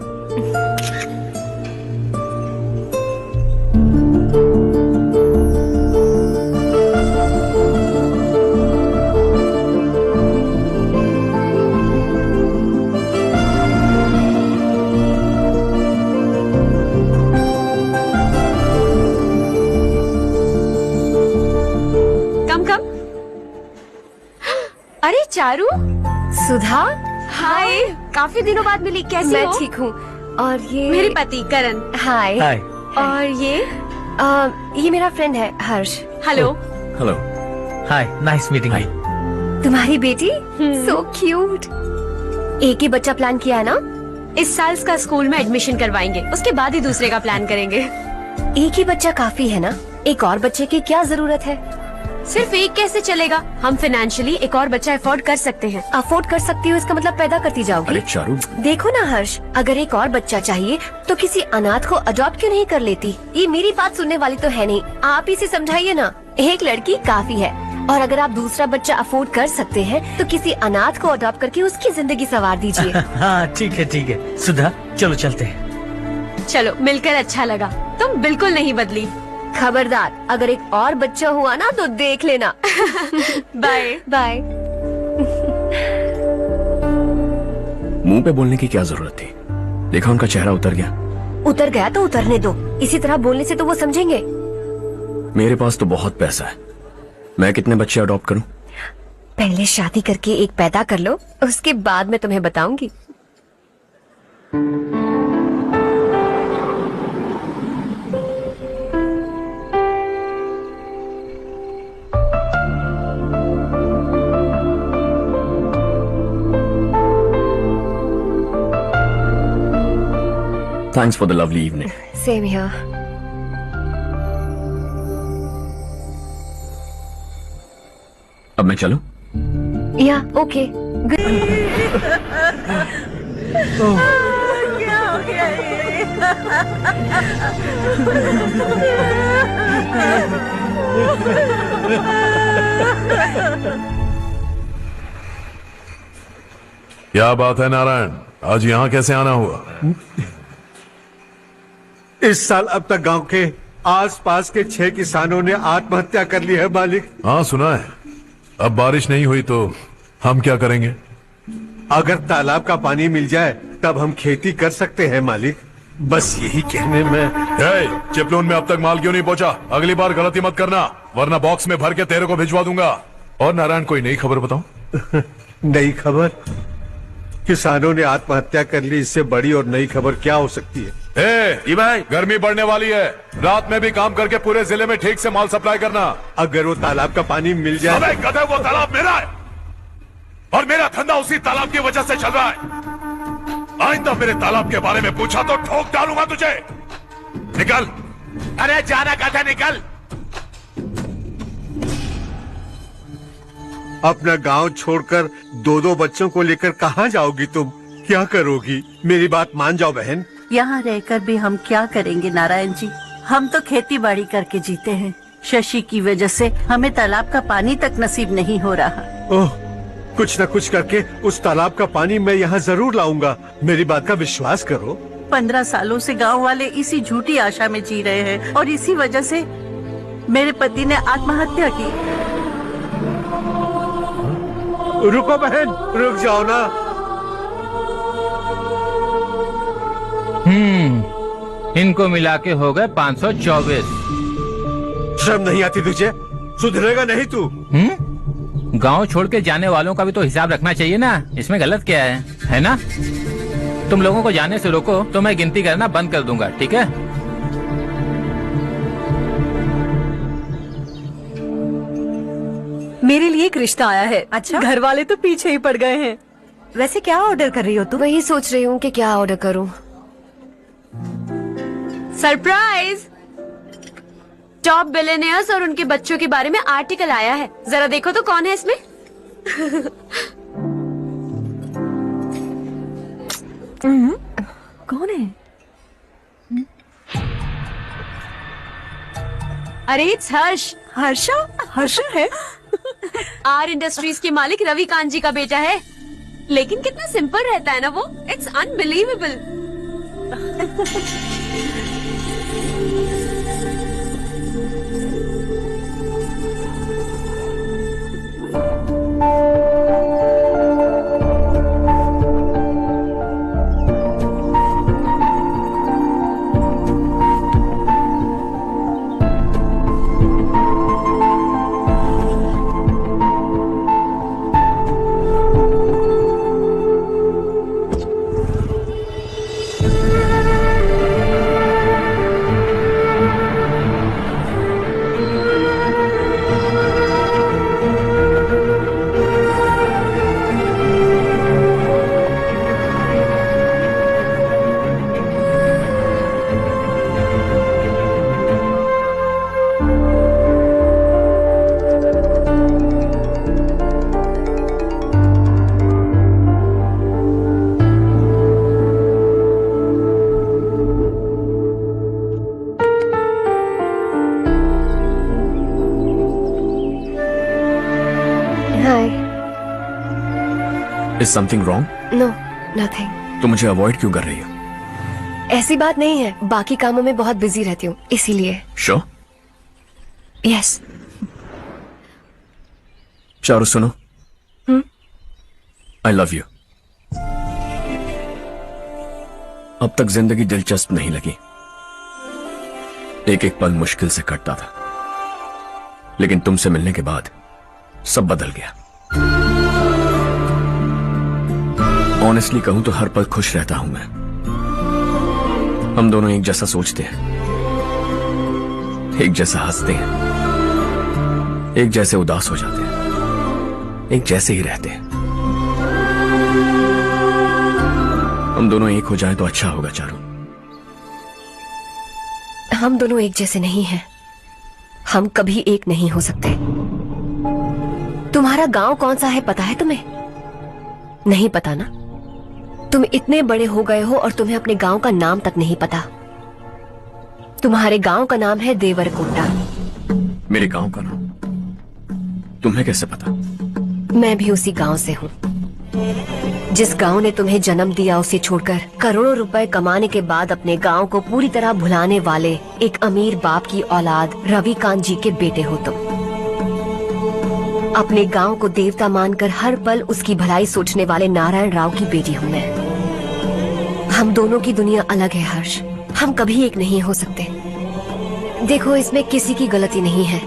अरे चारू। सुधा। हाय, काफी दिनों बाद मिली। कैसी मैं हो? ठीक हूँ। और ये मेरे पति करण। हाय। हाय। और ये मेरा फ्रेंड है हर्ष। हेलो। हेलो। हाय, नाइस मीटिंग। हाय। तुम्हारी बेटी सो क्यूट। एक ही बच्चा प्लान किया है ना? इस साल का स्कूल में एडमिशन करवाएंगे, उसके बाद ही दूसरे का प्लान करेंगे। एक ही बच्चा काफी है ना? एक और बच्चे की क्या जरूरत है? सिर्फ एक कैसे चलेगा? हम फाइनेंशियली एक और बच्चा अफोर्ड कर सकते हैं। अफोर्ड कर सकती हो इसका मतलब पैदा करती जाओगी? अरे चारू, देखो ना हर्ष, अगर एक और बच्चा चाहिए तो किसी अनाथ को अडॉप्ट क्यों नहीं कर लेती? ये मेरी बात सुनने वाली तो है नहीं, आप ही से समझाइए ना। एक लड़की काफी है, और अगर आप दूसरा बच्चा अफोर्ड कर सकते हैं तो किसी अनाथ को अडॉप्ट करके उसकी जिंदगी संवार दीजिए। हाँ ठीक है। सुधा, चलो चलते हैं। चलो, मिलकर अच्छा लगा। तुम बिल्कुल नहीं बदली। खबरदार, अगर एक और बच्चा हुआ ना तो देख लेना। Bye bye. मुंह पे बोलने की क्या जरूरत थी? देखा उनका चेहरा उतर गया। उतर गया तो उतरने दो, इसी तरह बोलने से तो वो समझेंगे। मेरे पास तो बहुत पैसा है, मैं कितने बच्चे अडॉप्ट करूं? पहले शादी करके एक पैदा कर लो, उसके बाद मैं तुम्हें बताऊंगी। Thanks for the lovely evening. Same here. अब मैं चलूं? Yeah, okay. Good. क्या हो गया क्या बात है नारायण, आज यहाँ कैसे आना हुआ? इस साल अब तक गांव के आसपास के 6 किसानों ने आत्महत्या कर ली है मालिक। हाँ सुना है। अब बारिश नहीं हुई तो हम क्या करेंगे? अगर तालाब का पानी मिल जाए तब हम खेती कर सकते हैं मालिक। बस यही कहने में। चिपलून में अब तक माल क्यों नहीं पहुंचा? अगली बार गलती मत करना, वरना बॉक्स में भर के तेरे को भिजवा दूंगा। और नारायण, कोई नई खबर बताऊं? नई खबर? किसानों ने आत्महत्या कर ली, इससे बड़ी और नई खबर क्या हो सकती है? जी भाई, गर्मी बढ़ने वाली है, रात में भी काम करके पूरे जिले में ठीक से माल सप्लाई करना। अगर वो तालाब का पानी मिल जाए। अबे गधे, वो तालाब मेरा है और मेरा धंधा उसी तालाब की वजह से चल रहा है। आइंदा मेरे तालाब के बारे में पूछा तो ठोक डालूंगा तुझे। निकल। अरे जाना गधे, निकल। अपना गांव छोड़कर 2-2 बच्चों को लेकर कहाँ जाओगी तुम? क्या करोगी? मेरी बात मान जाओ बहन। यहाँ रहकर भी हम क्या करेंगे नारायण जी? हम तो खेती बाड़ी करके जीते हैं। शशि की वजह से हमें तालाब का पानी तक नसीब नहीं हो रहा। ओह, कुछ न कुछ करके उस तालाब का पानी मैं यहाँ जरूर लाऊंगा। मेरी बात का विश्वास करो। 15 सालों से गांव वाले इसी झूठी आशा में जी रहे हैं और इसी वजह से मेरे पति ने आत्महत्या की। रुको बहन, रुक जाओ ना। इनको मिला के हो गए 524। शर्म नहीं आती तुझे? सुधरेगा नहीं तू? गांव छोड़ के जाने वालों का भी तो हिसाब रखना चाहिए ना। इसमें गलत क्या है ना? तुम लोगों को जाने से रोको तो मैं गिनती करना बंद कर दूंगा, ठीक है? मेरे लिए एक रिश्ता आया है। अच्छा, घर वाले तो पीछे ही पड़ गए हैं। वैसे क्या ऑर्डर कर रही हो तुम? वही सोच रही हूँ कि क्या ऑर्डर करूँ। सरप्राइज! टॉप बिलियनियर्स और उनके बच्चों के बारे में आर्टिकल आया है। जरा देखो तो कौन है इसमें। कौन है? अरे इट्स हर्ष। हर्षा है? आर इंडस्ट्रीज के मालिक रवि कांत जी का बेटा है। लेकिन कितना सिंपल रहता है ना वो। It's unbelievable. Is something wrong? No, nothing. तो मुझे अवॉइड क्यों कर रही हो? ऐसी बात नहीं है, बाकी कामों में बहुत बिजी रहती हूँ इसीलिए। Sure? यस। चारू सुनो। I love you. अब तक जिंदगी दिलचस्प नहीं लगी। एक एक पल मुश्किल से कटता था, लेकिन तुमसे मिलने के बाद सब बदल गया। ऑनेस्टली कहूं तो हर पल खुश रहता हूं मैं। हम दोनों एक जैसा सोचते हैं, एक जैसा हंसते हैं, एक जैसे उदास हो जाते हैं, एक जैसे ही रहते हैं। हम दोनों एक हो जाएं तो अच्छा होगा चारू। हम दोनों एक जैसे नहीं हैं। हम कभी एक नहीं हो सकते। तुम्हारा गांव कौन सा है पता है तुम्हें? नहीं पता ना? तुम इतने बड़े हो गए हो और तुम्हें अपने गांव का नाम तक नहीं पता। तुम्हारे गांव का नाम है देवरकोटा। मेरे गांव का नाम तुम्हें कैसे पता? मैं भी उसी गांव से हूँ। जिस गांव ने तुम्हें जन्म दिया उसे छोड़कर करोड़ों रुपए कमाने के बाद अपने गांव को पूरी तरह भुलाने वाले एक अमीर बाप की औलाद रवि कांत जी के बेटे हो तुम। अपने गांव को देवता मानकर हर पल उसकी भलाई सोचने वाले नारायण राव की बेटी हूँ मैं। हम दोनों की दुनिया अलग है हर्ष। हम कभी एक नहीं हो सकते। देखो इसमें किसी की गलती नहीं है।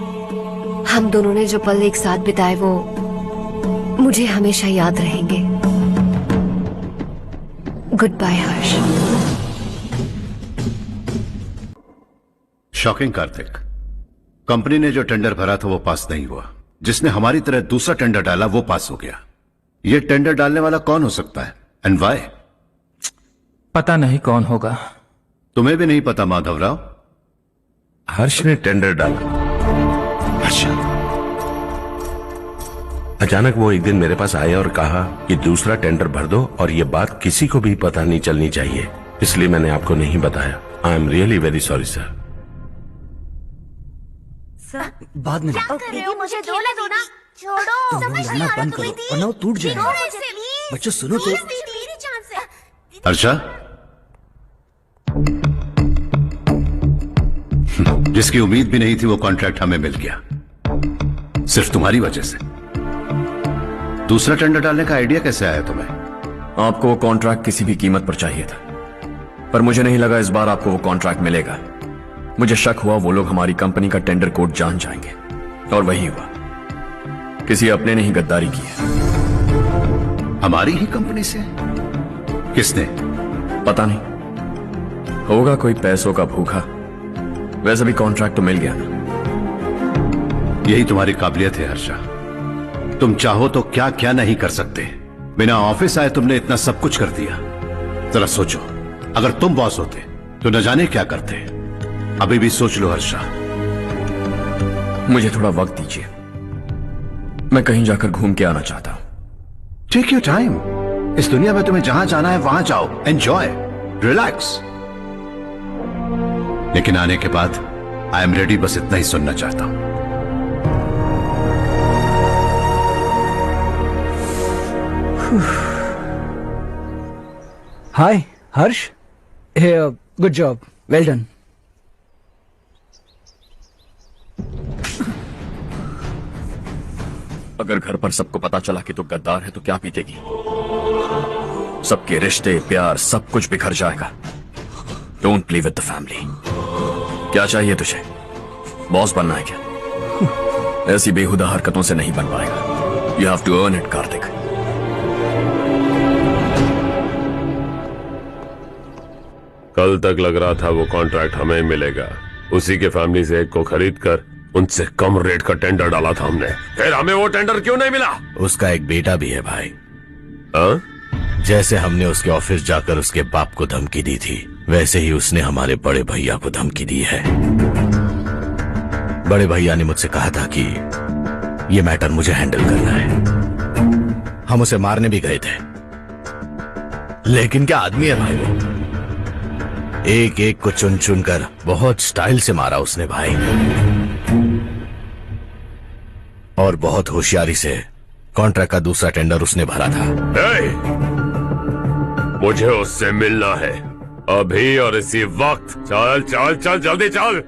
हम दोनों ने जो पल एक साथ बिताए वो मुझे हमेशा याद रहेंगे। गुड बाय हर्ष। शॉकिंग कार्तिक। कंपनी ने जो टेंडर भरा था वो पास नहीं हुआ। जिसने हमारी तरह दूसरा टेंडर डाला वो पास हो गया। ये टेंडर डालने वाला कौन हो सकता है एंड व्हाई? पता नहीं कौन होगा। तुम्हें भी नहीं पता माधवराव? हर्ष ने टेंडर डाला। अच्छा। अचानक वो एक दिन मेरे पास आया और कहा कि दूसरा टेंडर भर दो और ये बात किसी को भी पता नहीं चलनी चाहिए, इसलिए मैंने आपको नहीं बताया। I am really very sorry sir. बाद में क्या कर रहे हो? मुझे दो ना। छोड़ो। समझ नहीं आ रहा बंद करो वरना वो टूट जाएगा। बच्चों सुनो तो। मेरी जान से। अर्षा, जिसकी उम्मीद भी नहीं थी वो कॉन्ट्रैक्ट हमें मिल गया, सिर्फ तुम्हारी वजह से। दूसरा टेंडर डालने का आइडिया कैसे आया तुम्हें? आपको वो कॉन्ट्रैक्ट किसी भी कीमत पर चाहिए था, पर मुझे नहीं लगा इस बार आपको वो कॉन्ट्रैक्ट मिलेगा। मुझे शक हुआ वो लोग हमारी कंपनी का टेंडर कोड जान जाएंगे, और वही हुआ। किसी अपने ने ही गद्दारी की है। हमारी ही कंपनी से? किसने? पता नहीं, होगा कोई पैसों का भूखा। वैसे भी कॉन्ट्रैक्ट तो मिल गया ना। यही तुम्हारी काबिलियत है हर्षा। तुम चाहो तो क्या क्या नहीं कर सकते। बिना ऑफिस आए तुमने इतना सब कुछ कर दिया। जरा सोचो, अगर तुम बॉस होते तो न जाने क्या करते। अभी भी सोच लो हर्षा। मुझे थोड़ा वक्त दीजिए, मैं कहीं जाकर घूम के आना चाहता हूं। Take your time. इस दुनिया में तुम्हें जहां जाना है वहां जाओ, एंजॉय, रिलैक्स। लेकिन आने के बाद आई एम रेडी, बस इतना ही सुनना चाहता हूं। हाय हर्ष, गुड जॉब, वेल डन। अगर घर पर सबको पता चला कि तू गद्दार है तो क्या बीतेगी। सबके रिश्ते, प्यार, सब कुछ बिखर जाएगा। Don't play with the family. क्या चाहिए तुझे? बॉस बनना है क्या? ऐसी बेहुदा हरकतों से नहीं बन पाएगा। You have to earn it Kartik. कल तक लग रहा था वो कॉन्ट्रैक्ट हमें मिलेगा। उसी के फैमिली से एक को खरीद कर उनसे कम रेट का टेंडर डाला था हमने। फिर हमें वो टेंडर क्यों नहीं मिला? उसका एक बेटा भी है भाई। जैसे हमने उसके ऑफिस जाकर उसके बाप को धमकी दी थी, वैसे ही उसने हमारे बड़े भैया को धमकी दी है। बड़े भैया ने मुझसे कहा था कि ये मैटर मुझे हैंडल करना है। हम उसे मारने भी गए थे, लेकिन क्या आदमी है भाई वो। एक एक को चुन चुन कर बहुत स्टाइल से मारा उसने भाई, और बहुत होशियारी से कॉन्ट्रैक्ट का दूसरा टेंडर उसने भरा था। मुझे उससे मिलना है अभी और इसी वक्त। चल चल चल, जल्दी चल।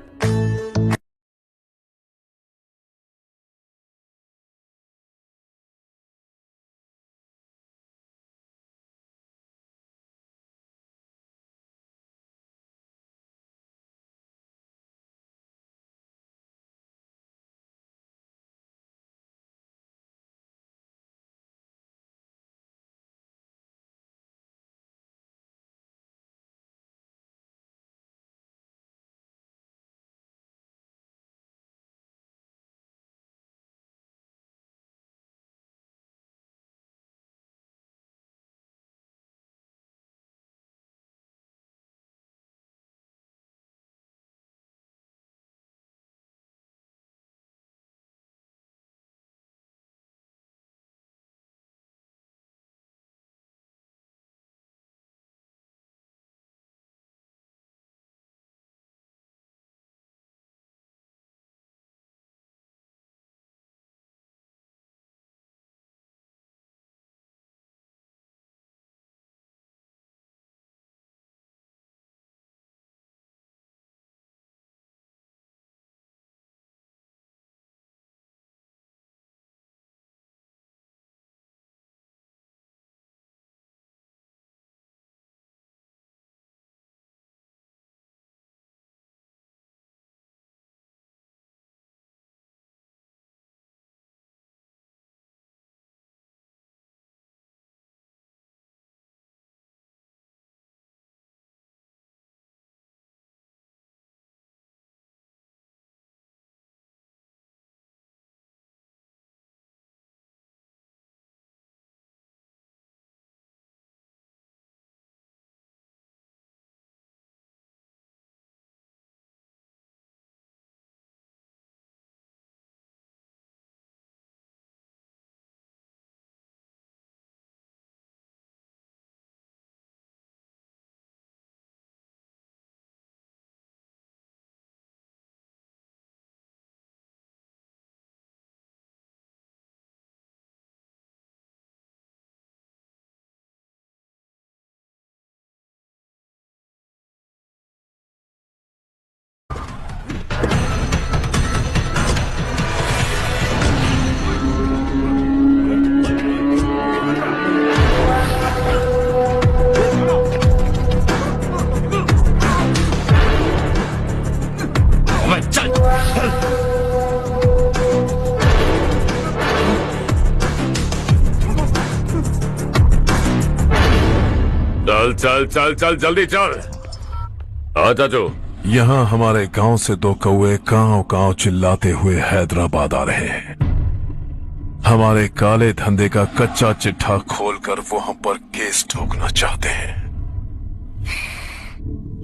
चल चल चल चल जल्दी चल। हाँ चाचू। यहाँ हमारे गांव से 2 कौए कांव कांव चिल्लाते हुए हैदराबाद आ रहे हैं। हमारे काले धंधे का कच्चा चिट्ठा खोलकर वो हम पर केस ठोकना चाहते हैं।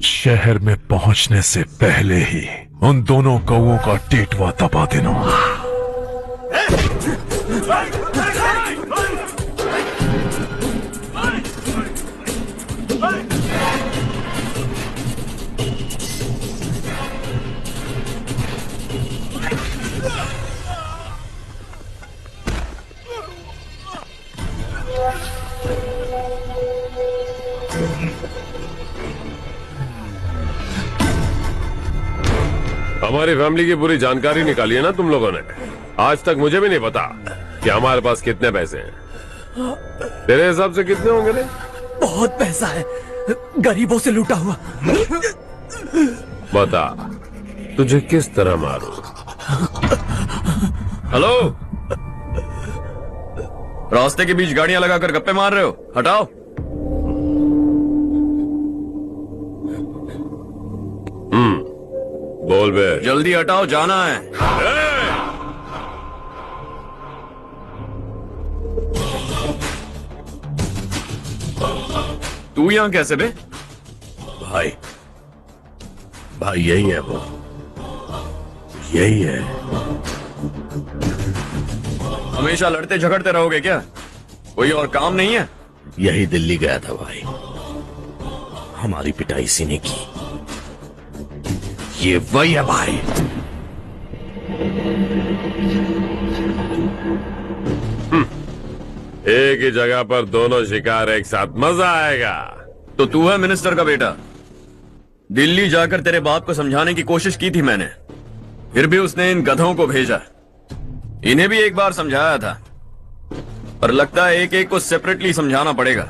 शहर में पहुंचने से पहले ही उन दोनों कौओं का टेटवा दबा देना। हमारी फैमिली की पूरी जानकारी निकाली है ना तुम लोगों ने। आज तक मुझे भी नहीं पता कि हमारे पास कितने पैसे हैं। तेरे हिसाब से कितने होंगे रे? बहुत पैसा है, गरीबों से लूटा हुआ। बता तुझे किस तरह मारूं? हेलो, रास्ते के बीच गाड़ियां लगाकर गप्पे मार रहे हो? हटाओ। बोल बे। जल्दी हटाओ, जाना है। तू यहां कैसे बे? भाई यही है वो, यही है। हमेशा लड़ते झगड़ते रहोगे क्या? कोई और काम नहीं है? यही दिल्ली गया था भाई, हमारी पिटाई इसी ने की। ये वही है भाई। एक ही जगह पर दोनों शिकार एक साथ, मजा आएगा। तो तू है मिनिस्टर का बेटा? दिल्ली जाकर तेरे बाप को समझाने की कोशिश की थी मैंने, फिर भी उसने इन गधों को भेजा। इन्हें भी एक बार समझाया था, पर लगता है एक एक को सेपरेटली समझाना पड़ेगा।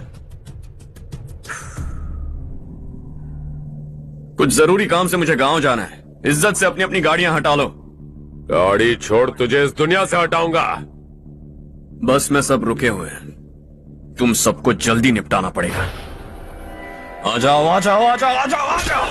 कुछ जरूरी काम से मुझे गांव जाना है। इज्जत से अपनी अपनी गाड़ियां हटा लो। गाड़ी छोड़, तुझे इस दुनिया से हटाऊंगा। बस में सब रुके हुए हैं, तुम सबको जल्दी निपटाना पड़ेगा। आ जाओ आ जाओ आ जाओ आ जाओ आ जाओ।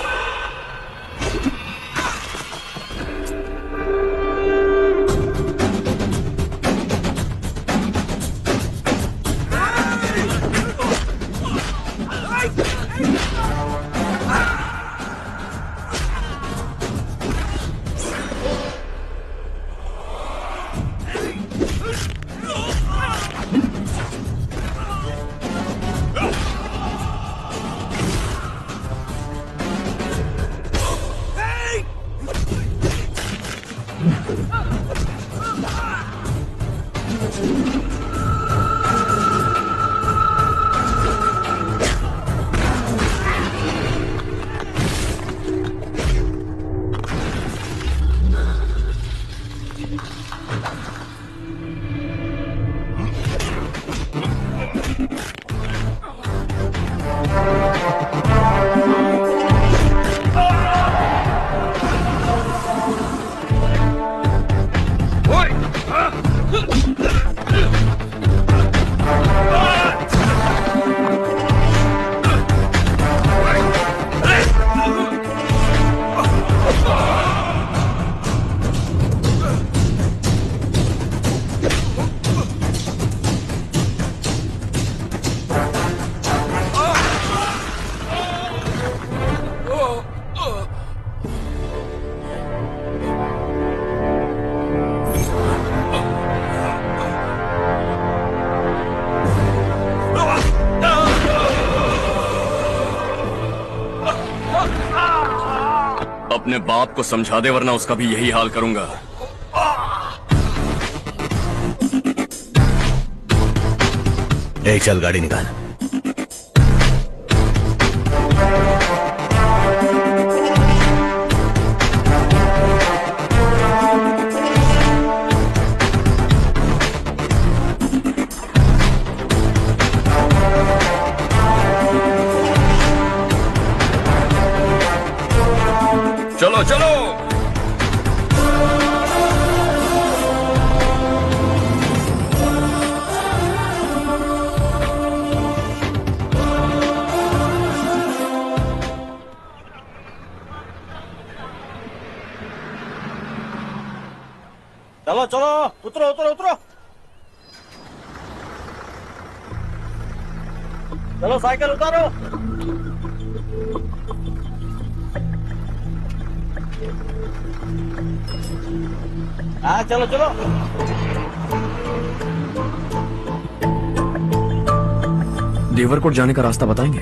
अपने बाप को समझा दे, वरना उसका भी यही हाल करूंगा। एक चल गाड़ी निकाल। चलो चलो। चलो चलो उतरो उतरो उतरो। चलो साइकिल उतारो। हाँ चलो चलो। देवरकोट जाने का रास्ता बताएंगे?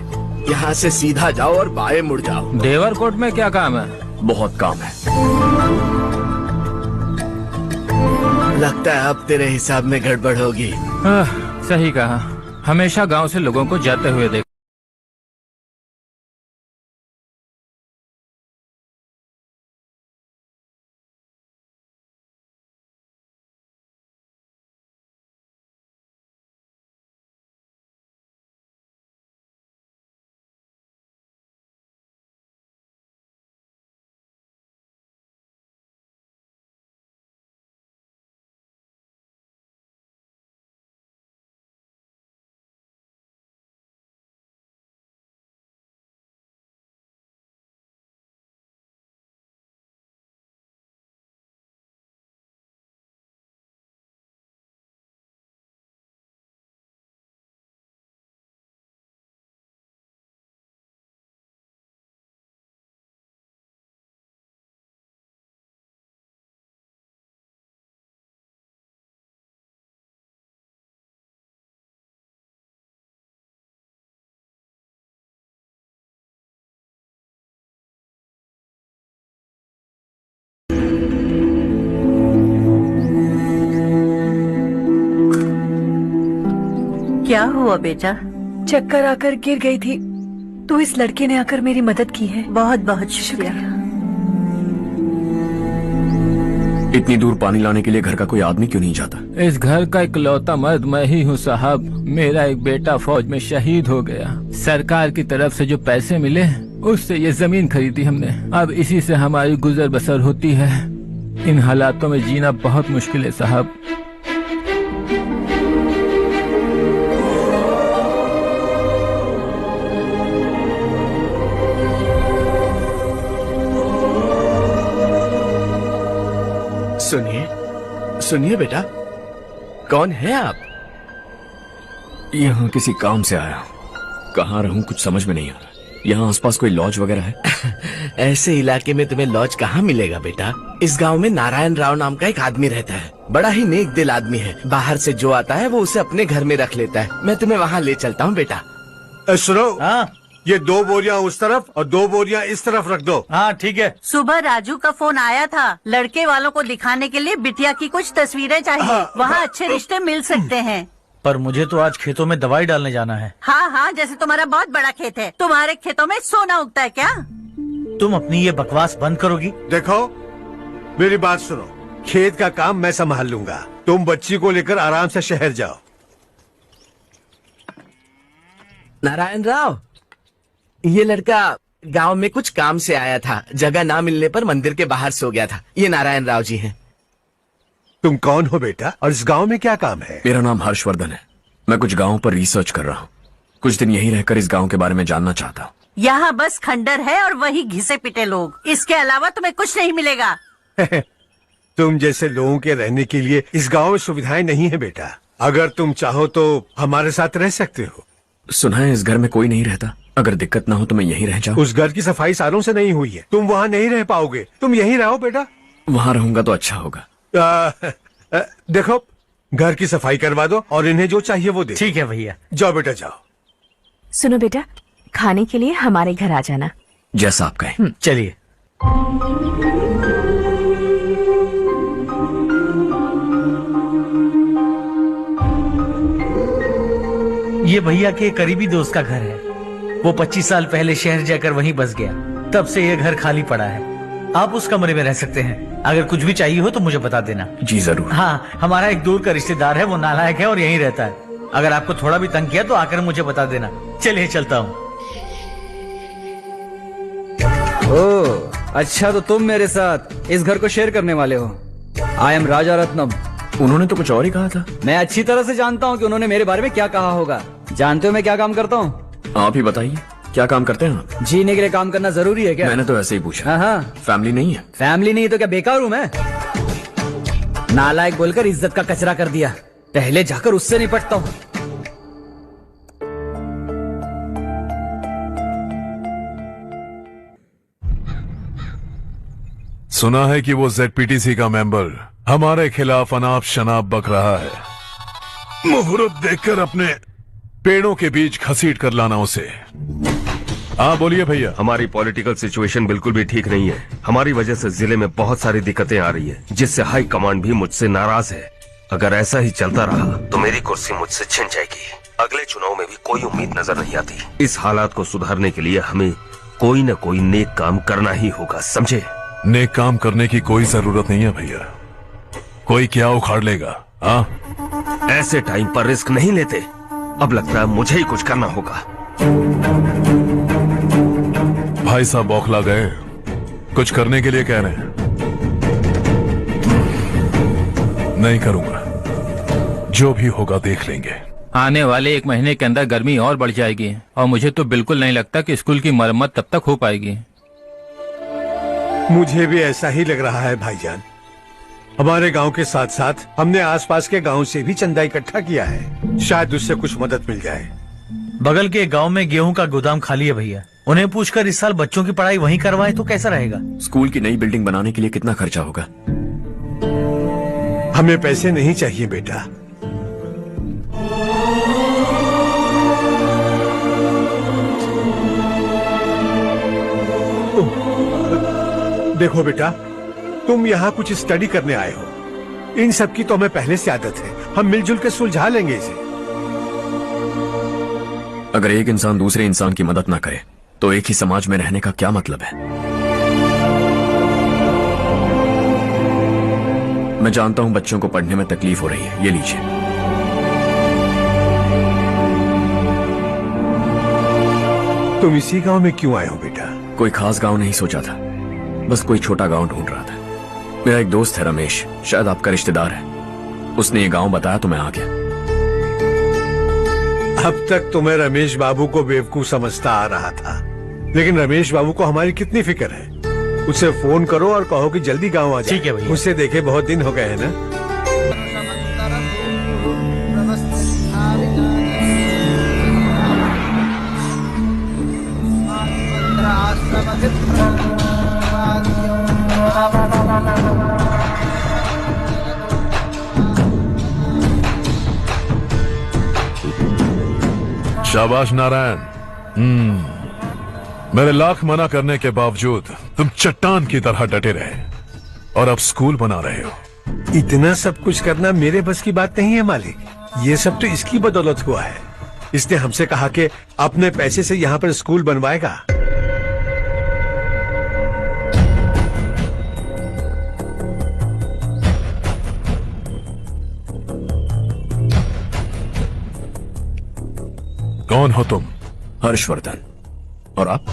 यहाँ से सीधा जाओ और बाएं मुड़ जाओ। देवरकोट में क्या काम है? बहुत काम है। लगता है अब तेरे हिसाब में गड़बड़ होगी। सही कहा, हमेशा गांव से लोगों को जाते हुए देख। क्या हुआ बेटा? चक्कर आकर गिर गई थी तो इस लड़के ने आकर मेरी मदद की है। बहुत बहुत शुक्रिया। इतनी दूर पानी लाने के लिए घर का कोई आदमी क्यों नहीं जाता? इस घर का इकलौता मर्द मैं ही हूँ साहब। मेरा एक बेटा फौज में शहीद हो गया। सरकार की तरफ से जो पैसे मिले उससे ये जमीन खरीदी हमने। अब इसी से हमारी गुजर बसर होती है। इन हालातों में जीना बहुत मुश्किल है साहब। सुनिए सुनिए बेटा, कौन है आप? यहाँ किसी काम से आया हूँ। कहाँ रहूँ कुछ समझ में नहीं आ रहा। यहाँ आसपास कोई लॉज वगैरह है? ऐसे इलाके में तुम्हें लॉज कहाँ मिलेगा बेटा? इस गांव में नारायण राव नाम का एक आदमी रहता है। बड़ा ही नेक दिल आदमी है। बाहर से जो आता है वो उसे अपने घर में रख लेता है। मैं तुम्हें वहाँ ले चलता हूँ बेटा। सुनो, ये 2 बोरियां उस तरफ और 2 बोरियां इस तरफ रख दो। हाँ ठीक है। सुबह राजू का फोन आया था। लड़के वालों को दिखाने के लिए बिटिया की कुछ तस्वीरें चाहिए। वहाँ अच्छे रिश्ते मिल सकते हैं। पर मुझे तो आज खेतों में दवाई डालने जाना है। हाँ हाँ, जैसे तुम्हारा बहुत बड़ा खेत है। तुम्हारे खेतों में सोना उगता है क्या? तुम अपनी ये बकवास बंद करोगी? देखो मेरी बात सुनो, खेत का काम मैं संभाल लूंगा। तुम बच्ची को लेकर आराम से शहर जाओ। नारायण राव, ये लड़का गांव में कुछ काम से आया था। जगह ना मिलने पर मंदिर के बाहर सो गया था। ये नारायण राव जी हैं। तुम कौन हो बेटा और इस गांव में क्या काम है? मेरा नाम हर्षवर्धन है। मैं कुछ गांवों पर रिसर्च कर रहा हूँ। कुछ दिन यहीं रहकर इस गांव के बारे में जानना चाहता हूँ। यहाँ बस खंडर है और वही घिसे पिटे लोग। इसके अलावा तुम्हें कुछ नहीं मिलेगा। तुम जैसे लोगों के रहने के लिए इस गांव में सुविधाएं नहीं है बेटा। अगर तुम चाहो तो हमारे साथ रह सकते हो। सुना है इस घर में कोई नहीं रहता। अगर दिक्कत ना हो तो मैं यहीं रह जाऊँ। उस घर की सफाई सालों से नहीं हुई है। तुम वहाँ नहीं रह पाओगे। तुम यहीं रहो बेटा। वहाँ रहूंगा तो अच्छा होगा। देखो, घर की सफाई करवा दो और इन्हें जो चाहिए वो दे। ठीक है भैया। जाओ बेटा जाओ। सुनो बेटा, खाने के लिए हमारे घर आ जाना। जैसा आप कहें। चलिए। ये भैया के करीबी दोस्त का घर है। वो 25 साल पहले शहर जाकर वहीं बस गया। तब से ये घर खाली पड़ा है। आप उस कमरे में रह सकते हैं। अगर कुछ भी चाहिए हो तो मुझे बता देना। जी जरूर। हाँ, हमारा एक दूर का रिश्तेदार है, वो नालायक है और यहीं रहता है। अगर आपको थोड़ा भी तंग किया तो आकर मुझे बता देना। चलिए चलता हूँ। ओह अच्छा, तो तुम मेरे साथ इस घर को शेयर करने वाले हो। आई एम राजा रत्नम। उन्होंने तो कुछ और ही कहा था। मैं अच्छी तरह से जानता हूँ कि उन्होंने मेरे बारे में क्या कहा होगा। जानते हो मैं क्या काम करता हूँ? आप ही बताइए, क्या काम करते हैं आप? जीने के लिए काम करना जरूरी है क्या? मैंने तो ऐसे ही पूछा। हाँ। फैमिली नहीं है? फैमिली नहीं तो क्या बेकार हूँ मैं? नालायक बोलकर इज्जत का कचरा कर दिया। पहले जाकर उससे निपटता हूँ। सुना है कि वो जेडपीटीसी का मेंबर हमारे खिलाफ अनाप शनाप बक रहा है। मुहूर्त देखकर अपने पेड़ों के बीच घसीट कर लाना उसे। हाँ बोलिए भैया। हमारी पॉलिटिकल सिचुएशन बिल्कुल भी ठीक नहीं है। हमारी वजह से जिले में बहुत सारी दिक्कतें आ रही है, जिससे हाई कमांड भी मुझसे नाराज है। अगर ऐसा ही चलता रहा तो मेरी कुर्सी मुझसे छिन जाएगी। अगले चुनाव में भी कोई उम्मीद नजर नहीं आती। इस हालात को सुधारने के लिए हमें कोई न कोई नेक काम करना ही होगा, समझे? नेक काम करने की कोई जरूरत नहीं है भैया। कोई क्या उखाड़ लेगा? हाँ, ऐसे टाइम पर रिस्क नहीं लेते। अब लगता है मुझे ही कुछ करना होगा। भाई साहब बौखला गए, कुछ करने के लिए कह रहे हैं। नहीं करूंगा, जो भी होगा देख लेंगे। आने वाले 1 महीने के अंदर गर्मी और बढ़ जाएगी और मुझे तो बिल्कुल नहीं लगता कि स्कूल की मरम्मत तब तक हो पाएगी। मुझे भी ऐसा ही लग रहा है भाईजान। हमारे गांव के साथ साथ हमने आसपास के गांव से भी चंदा इकट्ठा किया है, शायद उससे कुछ मदद मिल जाए। बगल के गांव में गेहूं का गोदाम खाली है भैया, उन्हें पूछकर इस साल बच्चों की पढ़ाई वहीं करवाएं तो कैसा रहेगा? स्कूल की नई बिल्डिंग बनाने के लिए कितना खर्चा होगा? हमें पैसे नहीं चाहिए बेटा। देखो बेटा, तुम यहाँ कुछ स्टडी करने आए हो। इन सब की तो हमें पहले से आदत है। हम मिलजुल के सुलझा लेंगे इसे। अगर एक इंसान दूसरे इंसान की मदद ना करे तो एक ही समाज में रहने का क्या मतलब है? मैं जानता हूं बच्चों को पढ़ने में तकलीफ हो रही है, ये लीजिए। तुम इसी गांव में क्यों आए हो बेटा? कोई खास गांव नहीं सोचा था, बस कोई छोटा गांव ढूंढ रहा था। मेरा एक दोस्त है रमेश, शायद आपका रिश्तेदार है। उसने ये गांव बताया तो मैं आ गया। अब तक तुम्हें रमेश बाबू को बेवकूफ समझता आ रहा था, लेकिन रमेश बाबू को हमारी कितनी फिक्र है। उसे फोन करो और कहो कि जल्दी गांव आ जाए। ठीक है भैया। उसे देखे बहुत दिन हो गए हैं ना। शाबाश नारायण। मेरे लाख मना करने के बावजूद तुम चट्टान की तरह डटे रहे और अब स्कूल बना रहे हो। इतना सब कुछ करना मेरे बस की बात नहीं है मालिक। ये सब तो इसकी बदौलत हुआ है। इसने हमसे कहा कि अपने पैसे से यहाँ पर स्कूल बनवाएगा। कौन हो तुम? हर्षवर्धन। और आप?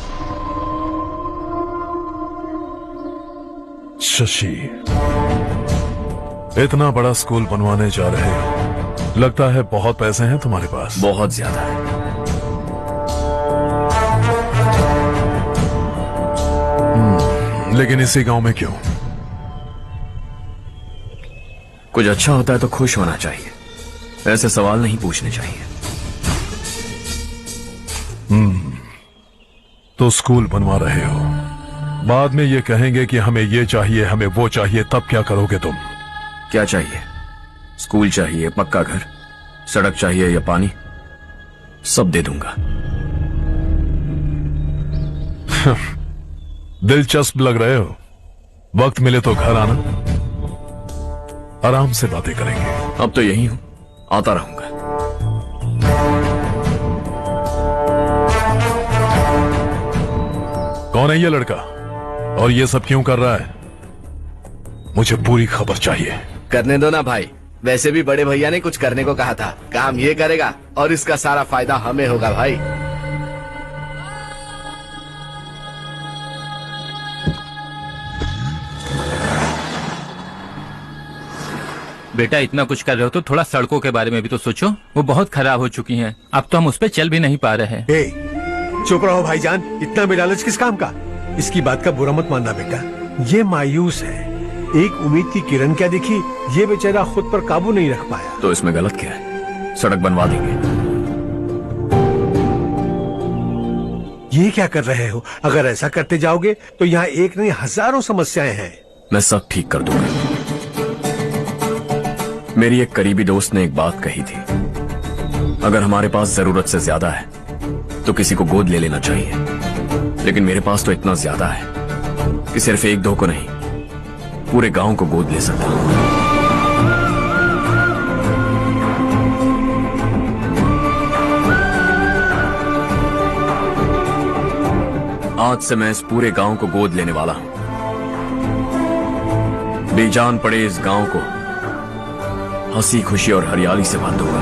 शशि। इतना बड़ा स्कूल बनवाने जा रहे हो, लगता है बहुत पैसे हैं तुम्हारे पास। बहुत ज्यादा है। लेकिन इसी गांव में क्यों? कुछ अच्छा होता है तो खुश होना चाहिए, ऐसे सवाल नहीं पूछने चाहिए। तो स्कूल बनवा रहे हो, बाद में ये कहेंगे कि हमें ये चाहिए, हमें वो चाहिए, तब क्या करोगे तुम? क्या चाहिए? स्कूल चाहिए, पक्का घर, सड़क चाहिए या पानी, सब दे दूंगा। दिलचस्प लग रहे हो। वक्त मिले तो घर आना, आराम से बातें करेंगे। अब तो यही हूं, आता रहूंगा। कौन है ये लड़का और ये सब क्यों कर रहा है? मुझे पूरी खबर चाहिए। करने दो ना भाई, वैसे भी बड़े भैया ने कुछ करने को कहा था। काम ये करेगा और इसका सारा फायदा हमें होगा भाई। बेटा इतना कुछ कर रहे हो तो थोड़ा सड़कों के बारे में भी तो सोचो, वो बहुत खराब हो चुकी हैं। अब तो हम उस पर चल भी नहीं पा रहे हैं। चुप रहो भाईजान, इतना बेलालच किस काम का? इसकी बात का बुरा मत मानना बेटा, ये मायूस है। एक उम्मीद की किरण क्या दिखी, ये बेचारा खुद पर काबू नहीं रख पाया। तो इसमें गलत क्या है? सड़क बनवा देंगे। ये क्या कर रहे हो? अगर ऐसा करते जाओगे तो यहाँ एक नहीं हजारों समस्याएं हैं। मैं सब ठीक कर दूंगा। मेरी एक करीबी दोस्त ने एक बात कही थी, अगर हमारे पास जरूरत से ज्यादा है तो किसी को गोद ले लेना चाहिए, लेकिन मेरे पास तो इतना ज्यादा है कि सिर्फ एक दो को नहीं, पूरे गांव को गोद ले सकता हूं। आज से मैं इस पूरे गांव को गोद लेने वाला हूं। बेजान पड़े इस गांव को हंसी खुशी और हरियाली से भर दूंगा।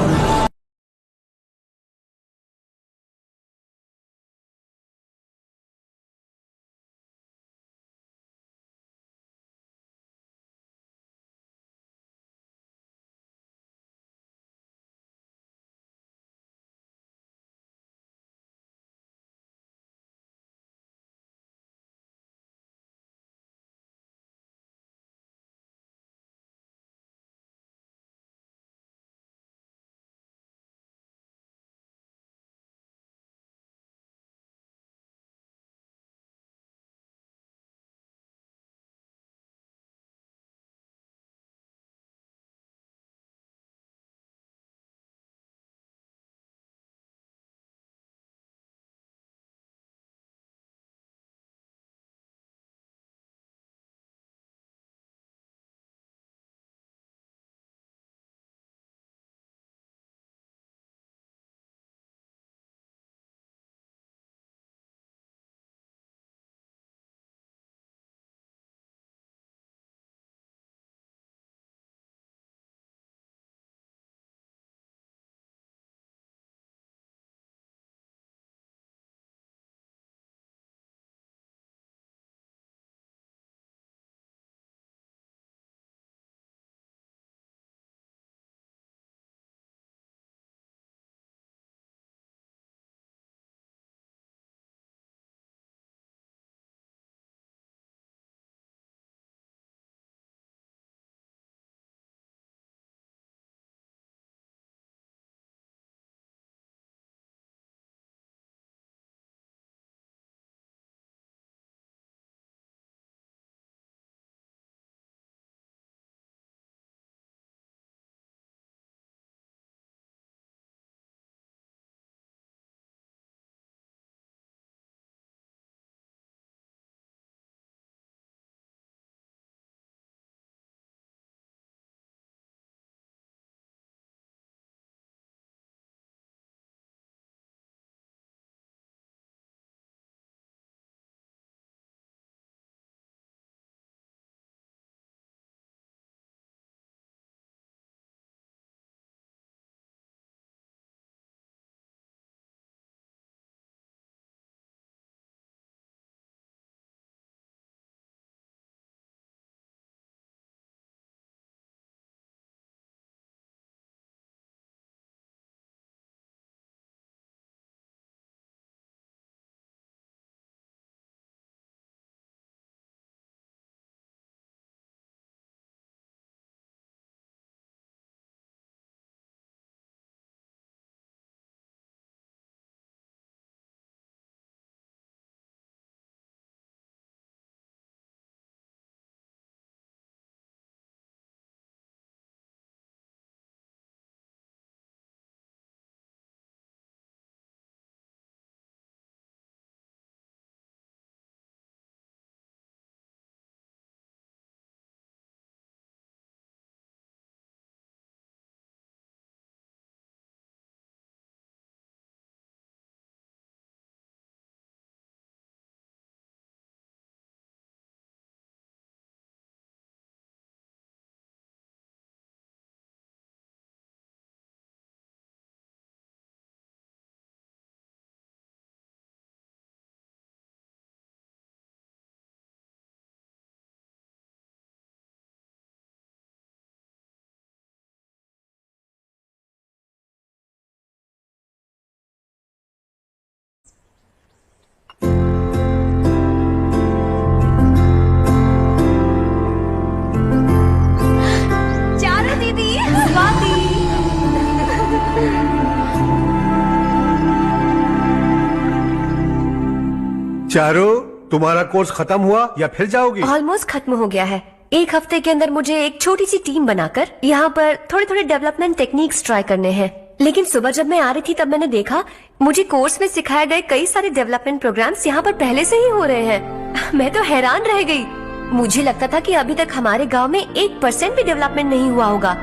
चारू, तुम्हारा कोर्स खत्म हुआ या फिर जाओगी? ऑलमोस्ट खत्म हो गया है। एक हफ्ते के अंदर मुझे एक छोटी सी टीम बनाकर यहाँ पर थोड़े थोड़े डेवलपमेंट टेक्निक्स ट्राई करने हैं। लेकिन सुबह जब मैं आ रही थी तब मैंने देखा मुझे कोर्स में सिखाए गए कई सारे डेवलपमेंट प्रोग्राम्स यहाँ पर पहले से ही हो रहे हैं। मैं तो हैरान रह गई। मुझे लगता था कि अभी तक हमारे गांव में 1% भी डेवलपमेंट नहीं हुआ होगा,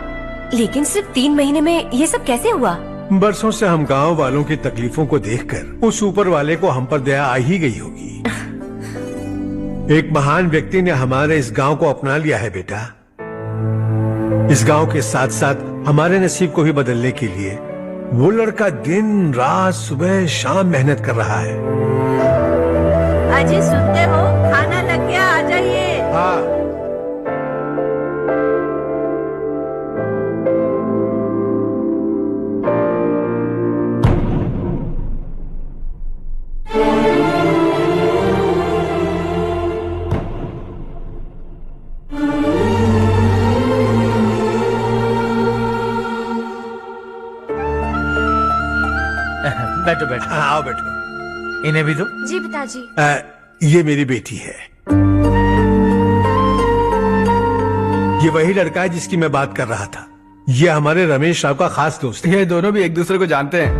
लेकिन सिर्फ 3 महीने में ये सब कैसे हुआ? बरसों से हम गांव वालों की तकलीफों को देखकर उस ऊपर वाले को हम पर दया आ ही गई होगी। एक महान व्यक्ति ने हमारे इस गांव को अपना लिया है बेटा। इस गांव के साथ साथ हमारे नसीब को भी बदलने के लिए वो लड़का दिन रात सुबह शाम मेहनत कर रहा है। अजी सुनते हो, खाना लग गया, आ जाइए। हाँ। बैठो बैठो। आओ बैठो। इन्हें भी दो। जी पिताजी। ये मेरी बेटी है। ये वही लड़का है जिसकी मैं बात कर रहा था। ये हमारे रमेश राव का खास दोस्त है। ये दोनों भी एक दूसरे को जानते हैं।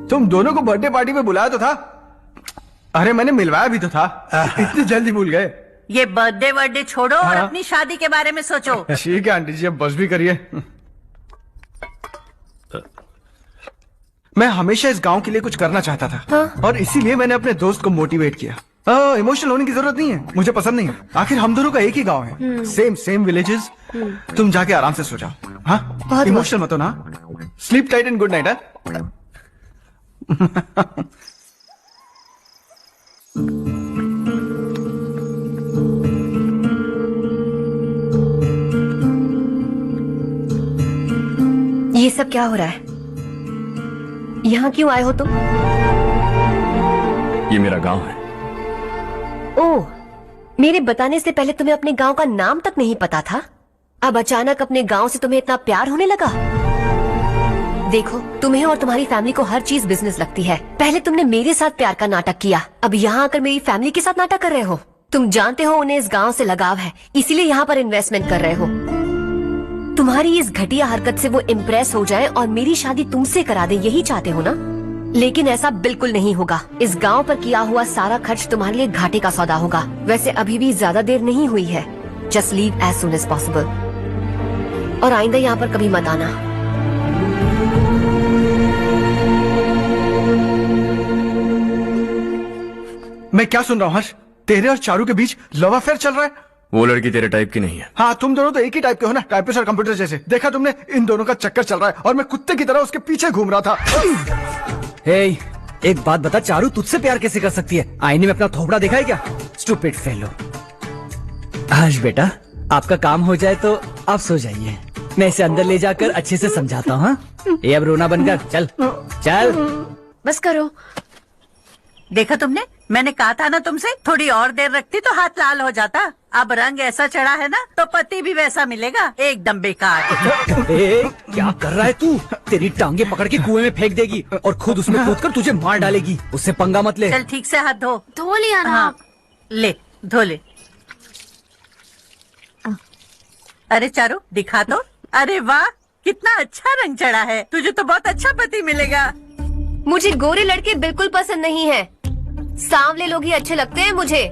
तुम दोनों को बर्थडे पार्टी में बुलाया तो था। अरे मैंने मिलवाया भी तो था। इतनी जल्दी भूल गए। ये बर्थडे वर्डे छोड़ो और अपनी शादी के बारे में सोचो। ठीक है आंटी जी, अब बस भी करिए। मैं हमेशा इस गांव के लिए कुछ करना चाहता था। हाँ? और इसीलिए मैंने अपने दोस्त को मोटिवेट किया। इमोशनल होने की जरूरत नहीं है, मुझे पसंद नहीं है। आखिर हम दोनों का एक ही गांव है, सेम विलेजेस। तुम जाके आराम से सो जाओ। हाँ, इमोशनल मत हो ना। Sleep tight and good night. ये सब क्या हो रहा है? यहाँ क्यों आए हो तुम? ये मेरा गांव है। ओह, मेरे बताने से पहले तुम्हें अपने गांव का नाम तक नहीं पता था? अब अचानक अपने गांव से तुम्हें इतना प्यार होने लगा? देखो, तुम्हें और तुम्हारी फैमिली को हर चीज बिजनेस लगती है। पहले तुमने मेरे साथ प्यार का नाटक किया, अब यहाँ आकर मेरी फैमिली के साथ नाटक कर रहे हो। तुम जानते हो उन्हें इस गांव से लगाव है, इसीलिए यहाँ पर इन्वेस्टमेंट कर रहे हो। तुम्हारी इस घटिया हरकत से वो इम्प्रेस हो जाए और मेरी शादी तुमसे करा दे, यही चाहते हो ना? लेकिन ऐसा बिल्कुल नहीं होगा। इस गांव पर किया हुआ सारा खर्च तुम्हारे लिए घाटे का सौदा होगा। वैसे अभी भी ज्यादा देर नहीं हुई है। Just leave as soon as possible और आइंदा यहाँ पर कभी मत आना। मैं क्या सुन रहा हूँ हर्ष? तेरे और चारू के बीच लव अफेयर चल रहा है? वो लड़की तेरे टाइप की नहीं है। हाँ, तुम दोनों तो एक ही टाइप के हो ना, टाइपिस्ट और कंप्यूटर जैसे। देखा तुमने, इन दोनों का चक्कर चल रहा है और मैं कुत्ते की तरह उसके पीछे घूम रहा था। हे, एक बात बता, चारू तुझसे प्यार कैसे कर सकती है? आईने में अपना थोपड़ा देखा है क्या? Stupid fellow. हर्ष बेटा, आपका काम हो जाए तो आप सो जाइए। मैं इसे अंदर ले जाकर अच्छे से समझाता हूँ। ये अब रोना बंद कर। चल चल, बस करो। देखा तुमने, मैंने कहा था ना तुमसे, थोड़ी और देर रखती तो हाथ लाल हो जाता। अब रंग ऐसा चढ़ा है ना तो पति भी वैसा मिलेगा, एकदम बेकार। क्या कर रहा है तू? तेरी टांगे पकड़ के कुएं में फेंक देगी और खुद उसमें कूदकर तुझे मार डालेगी। उससे पंगा मत ले। चल ठीक से हाथ धो। धो लिया ना। हाँ, ले धो ले। अरे चारू दिखा तो। अरे वाह, कितना अच्छा रंग चढ़ा है। तुझे तो बहुत अच्छा पति मिलेगा। मुझे गोरे लड़के बिल्कुल पसंद नहीं है। सांवले लोग ही अच्छे लगते हैं मुझे।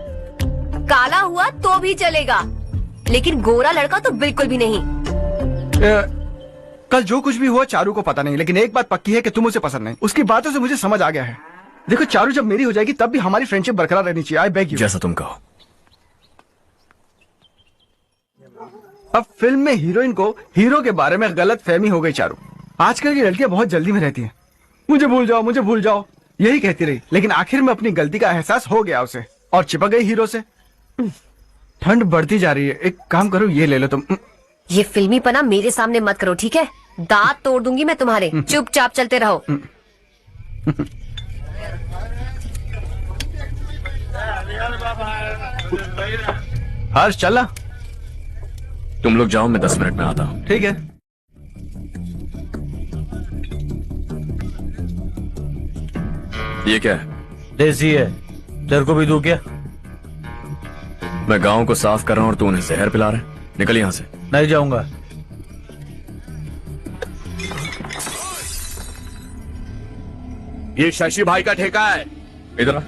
काला हुआ तो भी चलेगा, लेकिन गोरा लड़का तो बिल्कुल भी नहीं। कल जो कुछ भी हुआ चारू को पता नहीं, लेकिन एक बात पक्की है कि तुम उसे पसंद नहीं। उसकी बातों से मुझे समझ आ गया है। देखो, चारू जब मेरी हो जाएगी तब भी हमारी फ्रेंडशिप बरकरार रहनी चाहिए। I beg you. जैसा तुम कहो। अब फिल्म में हीरोइन को हीरो के बारे में गलत फहमी हो गई। चारू, आजकल की लड़कियां बहुत जल्दी में रहती हैं। मुझे भूल जाओ, मुझे भूल जाओ, यही कहती रही। लेकिन आखिर में अपनी गलती का एहसास हो गया उसे और चिपक गई हीरो से। ठंड बढ़ती जा रही है, एक काम करो, ये ले लो तुम। ये फिल्मी पना मेरे सामने मत करो, ठीक है? दांत तोड़ दूंगी मैं तुम्हारे। चुपचाप चलते रहो। हर्ष चला। तुम लोग जाओ, मैं 10 मिनट में आता हूँ। ठीक है। ये क्या है? देसी है, तेरे को भी दूं क्या? मैं गांव को साफ कर रहा हूँ और तू उन्हें जहर पिला रहा है। निकल यहाँ से। नहीं जाऊंगा। ये शशि भाई का ठेका है। इधर आ।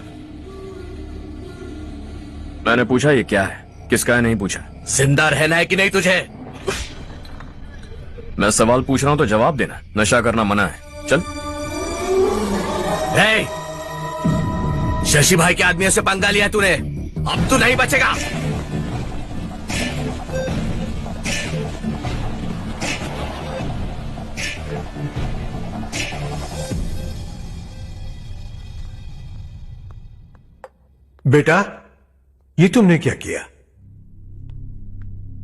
मैंने पूछा ये क्या है, किसका है नहीं पूछा। जिंदा रहना है कि नहीं तुझे? मैं सवाल पूछ रहा हूं तो जवाब देना। नशा करना मना है। चल। हे, शशि भाई के आदमियों से पंगा लिया तूने, अब तू नहीं बचेगा। बेटा, ये तुमने क्या किया?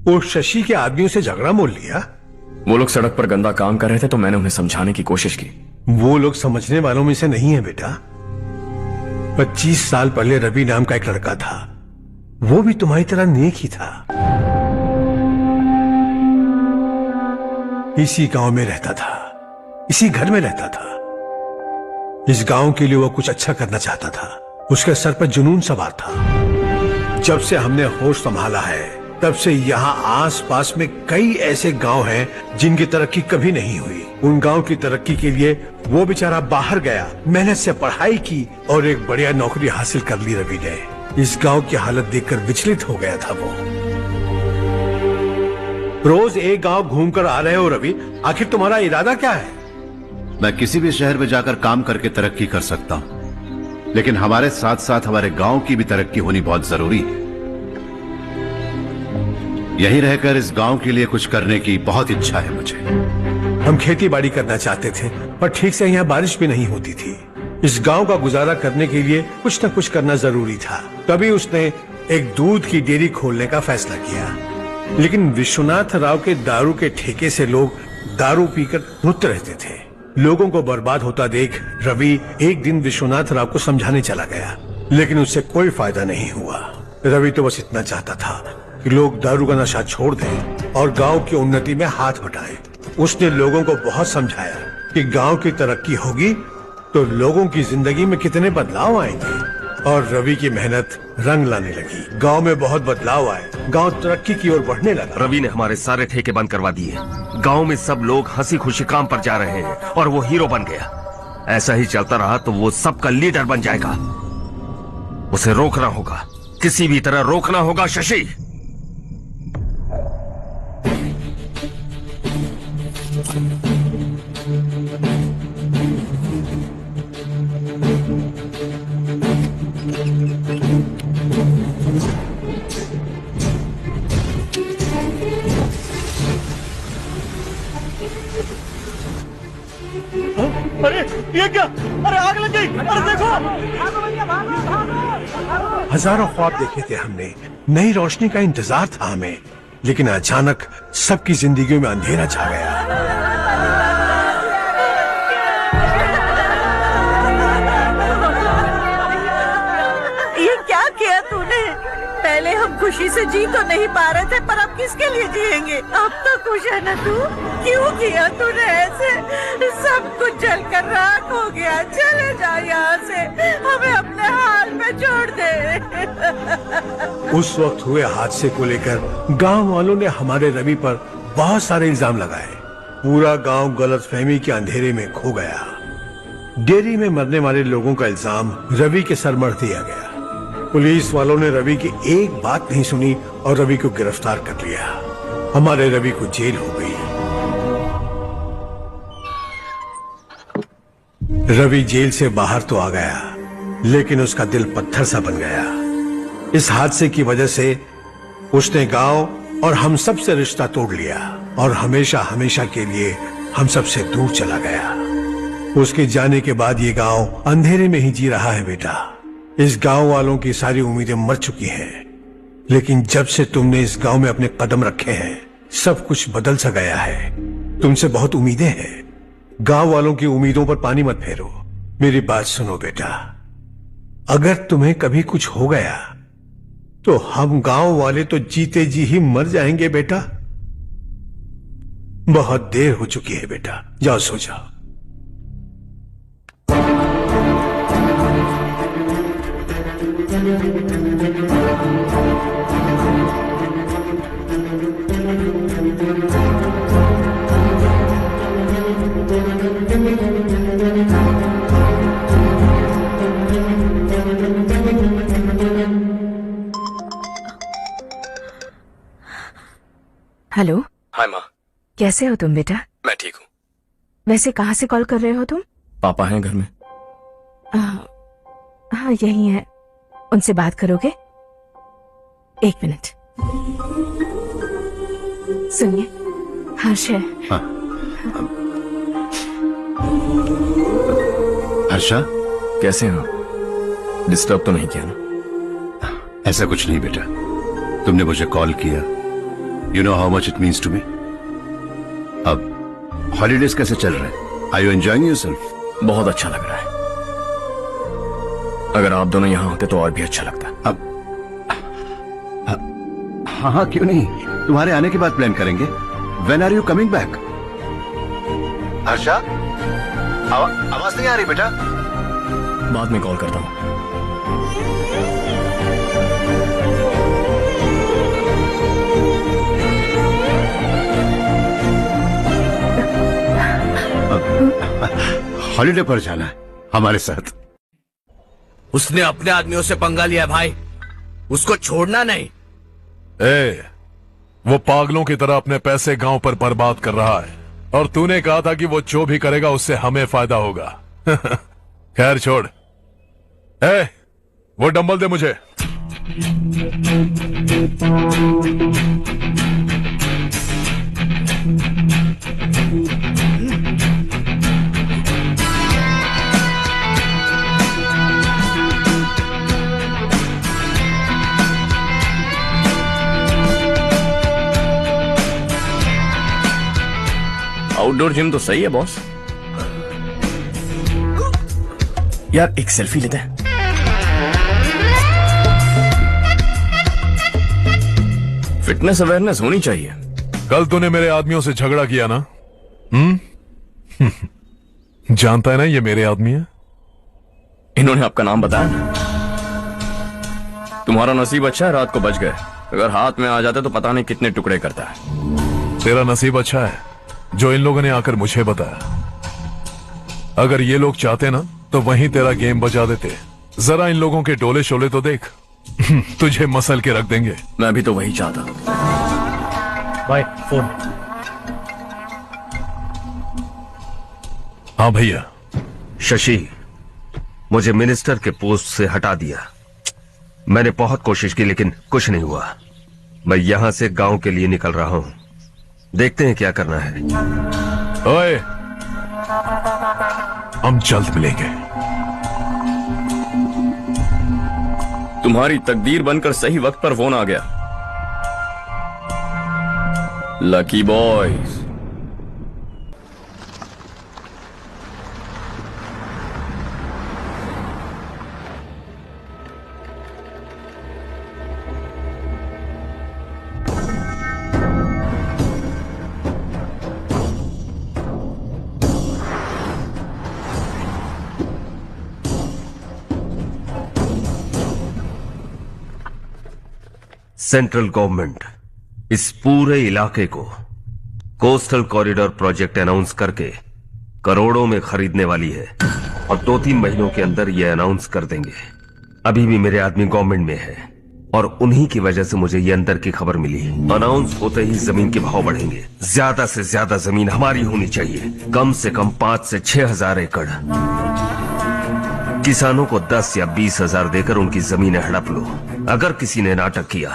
वो शशि के आदमियों से झगड़ा मोल लिया? वो लोग सड़क पर गंदा काम कर रहे थे तो मैंने उन्हें समझाने की कोशिश की। वो लोग समझने वालों में से नहीं है बेटा। 25 साल पहले रवि नाम का एक लड़का था, वो भी तुम्हारी तरह नेक ही था। इसी गांव में रहता था, इसी घर में रहता था। इस गांव के लिए वो कुछ अच्छा करना चाहता था। उसके सर पर जुनून सवार था। जब से हमने होश संभाला है तब से यहाँ आस पास में कई ऐसे गांव हैं जिनकी तरक्की कभी नहीं हुई। उन गांव की तरक्की के लिए वो बेचारा बाहर गया, मेहनत से पढ़ाई की और एक बढ़िया नौकरी हासिल कर ली रवि ने। इस गांव की हालत देखकर विचलित हो गया था वो। रोज एक गांव घूमकर आ रहे हो रवि, आखिर तुम्हारा इरादा क्या है? मैं किसी भी शहर में जाकर काम करके तरक्की कर सकता हूं, लेकिन हमारे साथ साथ हमारे गांव की भी तरक्की होनी बहुत जरूरी है। यहीं रहकर इस गांव के लिए कुछ करने की बहुत इच्छा है मुझे। हम खेती बाड़ी करना चाहते थे, पर ठीक से यहाँ बारिश भी नहीं होती थी। इस गांव का गुजारा करने के लिए कुछ न कुछ करना जरूरी था। तभी उसने एक दूध की डेयरी खोलने का फैसला किया। लेकिन विश्वनाथ राव के दारू के ठेके से लोग दारू पीकर धुत रहते थे। लोगों को बर्बाद होता देख रवि एक दिन विश्वनाथ राव को समझाने चला गया, लेकिन उससे कोई फायदा नहीं हुआ। रवि तो बस इतना चाहता था कि लोग दारू का नशा छोड़ दें और गांव की उन्नति में हाथ बटाएं। उसने लोगों को बहुत समझाया कि गांव की तरक्की होगी तो लोगों की जिंदगी में कितने बदलाव आएंगे, और रवि की मेहनत रंग लाने लगी। गांव में बहुत बदलाव आए, गांव तरक्की की ओर बढ़ने लगा। रवि ने हमारे सारे ठेके बंद करवा दिए। गांव में सब लोग हंसी खुशी काम पर जा रहे हैं और वो हीरो बन गया। ऐसा ही चलता रहा तो वो सबका लीडर बन जाएगा। उसे रोकना होगा, किसी भी तरह रोकना होगा शशि। अरे ये क्या? अरे आग लग गई! अरे देखो! हजारों ख्वाब देखे थे हमने, नई रोशनी का इंतजार था हमें, लेकिन अचानक सबकी जिंदगियों में अंधेरा छा गया। ये क्या किया तूने? पहले हम खुशी से जी तो नहीं पा रहे थे, पर अब किसके लिए जिएंगे? अब तो खुश है ना तू? क्यों किया तूने ऐसे? सब कुछ जलकर राख हो गया। चले जा यहाँ से, हमें अपने हाल में छोड़ दे। उस वक्त हुए हादसे को लेकर गांव वालों ने हमारे रवि पर बहुत सारे इल्जाम लगाए। पूरा गांव गलतफहमी के अंधेरे में खो गया। डेयरी में मरने वाले लोगों का इल्जाम रवि के सर मढ़ दिया गया। पुलिस वालों ने रवि की एक बात नहीं सुनी और रवि को गिरफ्तार कर लिया। हमारे रवि को जेल हो गई। रवि जेल से बाहर तो आ गया, लेकिन उसका दिल पत्थर सा बन गया। इस हादसे की वजह से उसने गांव और हम सब से रिश्ता तोड़ लिया और हमेशा हमेशा के लिए हम सब से दूर चला गया। उसके जाने के बाद ये गांव अंधेरे में ही जी रहा है बेटा। इस गांव वालों की सारी उम्मीदें मर चुकी हैं, लेकिन जब से तुमने इस गांव में अपने कदम रखे हैं सब कुछ बदल सा गया है। तुमसे बहुत उम्मीदें हैं। गांव वालों की उम्मीदों पर पानी मत फेरो। मेरी बात सुनो बेटा, अगर तुम्हें कभी कुछ हो गया तो हम गांव वाले तो जीते जी ही मर जाएंगे बेटा। बहुत देर हो चुकी है बेटा, जाओ सो जाओ। हेलो। हाय माँ। कैसे हो तुम बेटा? मैं ठीक हूँ। वैसे कहाँ से कॉल कर रहे हो तुम? पापा हैं घर में। हाँ यही है। उनसे बात करोगे? एक मिनट। सुनिए, हर्ष है। हर्षा, कैसे हैं आप? डिस्टर्ब तो नहीं किया ना? ऐसा कुछ नहीं बेटा, तुमने मुझे कॉल किया। You know how much it means to me. अब हॉलीडेज कैसे चल रहे हैं? Are you enjoying yourself? बहुत अच्छा लग रहा है। अगर आप दोनों यहाँ होते तो और भी अच्छा लगता। अब हाँ हाँ क्यों नहीं, तुम्हारे आने के बाद प्लान करेंगे। When are you coming back? Harsha, आवाज नहीं आ रही बेटा। बाद में कॉल करता हूँ। हॉलीडे पर जाना है हमारे साथ। उसने अपने आदमियों से पंगा लिया भाई, उसको छोड़ना नहीं। वो पागलों की तरह अपने पैसे गांव पर बर्बाद कर रहा है, और तूने कहा था कि वो जो भी करेगा उससे हमें फायदा होगा। खैर छोड़। वो डंबल दे मुझे। आउटडोर जिम तो सही है बॉस। यार एक सेल्फी लेते हैं। फिटनेस अवेयरनेस होनी चाहिए। कल तूने मेरे आदमियों से झगड़ा किया ना? जानता है ना ये मेरे आदमी है। इन्होंने आपका नाम बताया ना? तुम्हारा नसीब अच्छा है, रात को बच गए। अगर हाथ में आ जाते तो पता नहीं कितने टुकड़े करता है। तेरा नसीब अच्छा है जो इन लोगों ने आकर मुझे बताया। अगर ये लोग चाहते ना तो वहीं तेरा गेम बजा देते। जरा इन लोगों के डोले शोले तो देख। तुझे मसल के रख देंगे। मैं भी तो वही चाहता। Bye phone. हाँ भैया। शशि, मुझे मिनिस्टर के पोस्ट से हटा दिया। मैंने बहुत कोशिश की लेकिन कुछ नहीं हुआ। मैं यहां से गांव के लिए निकल रहा हूं। देखते हैं क्या करना है। ओए, हम जल्द मिलेंगे। तुम्हारी तकदीर बनकर सही वक्त पर फोन आ गया। Lucky boys. सेंट्रल गवर्नमेंट इस पूरे इलाके को कोस्टल कॉरिडोर प्रोजेक्ट अनाउंस करके करोड़ों में खरीदने वाली है और 2-3 महीनों के अंदर ये अनाउंस कर देंगे। अभी भी मेरे आदमी गवर्नमेंट में है और उन्हीं की वजह से मुझे ये अंदर की खबर मिली। अनाउंस होते ही जमीन के भाव बढ़ेंगे। ज्यादा से ज्यादा जमीन हमारी होनी चाहिए, कम से कम 5 से 6 हजार एकड़। किसानों को 10 या 20 हजार देकर उनकी जमीनें हड़प लो। अगर किसी ने नाटक किया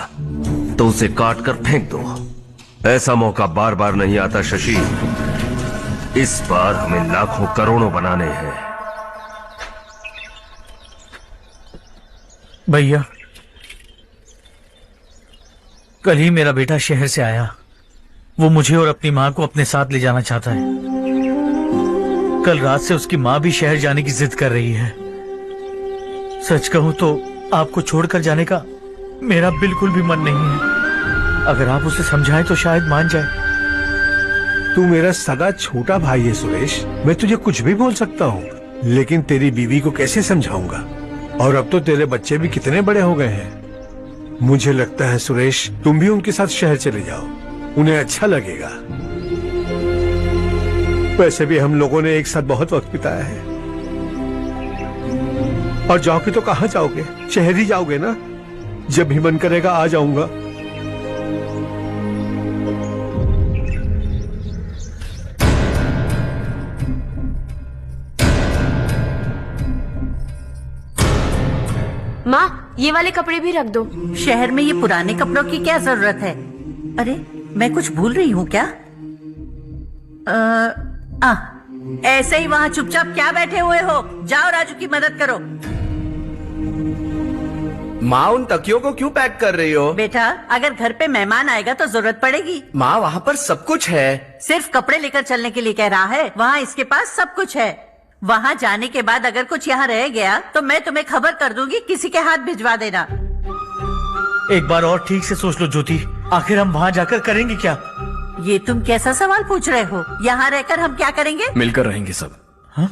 तो उसे काट कर फेंक दो। ऐसा मौका बार बार नहीं आता शशि। इस बार हमें लाखों करोड़ों बनाने हैं। भैया, कल ही मेरा बेटा शहर से आया। वो मुझे और अपनी माँ को अपने साथ ले जाना चाहता है। कल रात से उसकी माँ भी शहर जाने की जिद कर रही है। सच कहूं तो आपको छोड़कर जाने का मेरा बिल्कुल भी मन नहीं है। अगर आप उसे समझाएं तो शायद मान जाए। तू मेरा सगा छोटा भाई है सुरेश। मैं तुझे कुछ भी बोल सकता हूँ, लेकिन तेरी बीवी को कैसे समझाऊंगा? और अब तो तेरे बच्चे भी कितने बड़े हो गए हैं। मुझे लगता है सुरेश, तुम भी उनके साथ शहर चले जाओ, उन्हें अच्छा लगेगा। वैसे भी हम लोगों ने एक साथ बहुत वक्त बिताया है। और जाओगे तो कहाँ जाओगे? शहर ही जाओगे ना? जब भी मन करेगा आ जाऊंगा। माँ, ये वाले कपड़े भी रख दो। शहर में ये पुराने कपड़ों की क्या जरूरत है? अरे मैं कुछ भूल रही हूँ क्या? ऐसे ही वहाँ चुपचाप क्या बैठे हुए हो? जाओ राजू की मदद करो। माँ, उन तकियों को क्यों पैक कर रही हो? बेटा, अगर घर पे मेहमान आएगा तो जरूरत पड़ेगी। माँ, वहाँ पर सब कुछ है। सिर्फ कपड़े लेकर चलने के लिए कह रहा है? वहाँ इसके पास सब कुछ है। वहाँ जाने के बाद अगर कुछ यहाँ रह गया तो मैं तुम्हें खबर कर दूंगी, किसी के हाथ भिजवा देना। एक बार और ठीक से सोच लो ज्योति, आखिर हम वहाँ जाकर करेंगे क्या? ये तुम कैसा सवाल पूछ रहे हो? यहाँ रहकर हम क्या करेंगे? मिलकर रहेंगे सब। हाँ?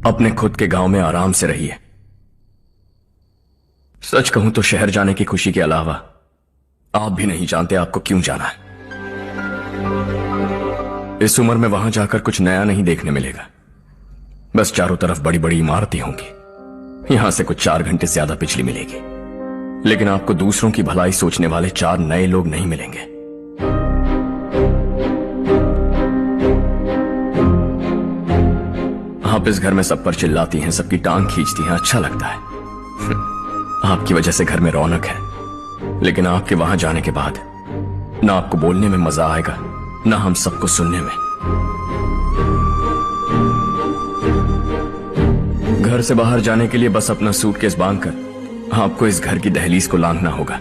अपने खुद के गांव में आराम से रहिए। सच कहूं तो शहर जाने की खुशी के अलावा आप भी नहीं जानते आपको क्यों जाना है। इस उम्र में वहां जाकर कुछ नया नहीं देखने मिलेगा। बस चारों तरफ बड़ी बड़ी इमारतें होंगी। यहां से कुछ 4 घंटे ज्यादा बिजली मिलेगी, लेकिन आपको दूसरों की भलाई सोचने वाले 4 नए लोग नहीं मिलेंगे। आप इस घर में सब पर चिल्लाती हैं, सबकी टांग खींचती हैं, अच्छा लगता है। आपकी वजह से घर में रौनक है, लेकिन आपके वहां जाने के बाद ना आपको बोलने में मजा आएगा, ना हम सबको सुनने में। घर से बाहर जाने के लिए बस अपना सूटकेस बांधकर आपको इस घर की दहलीज को लांघना होगा।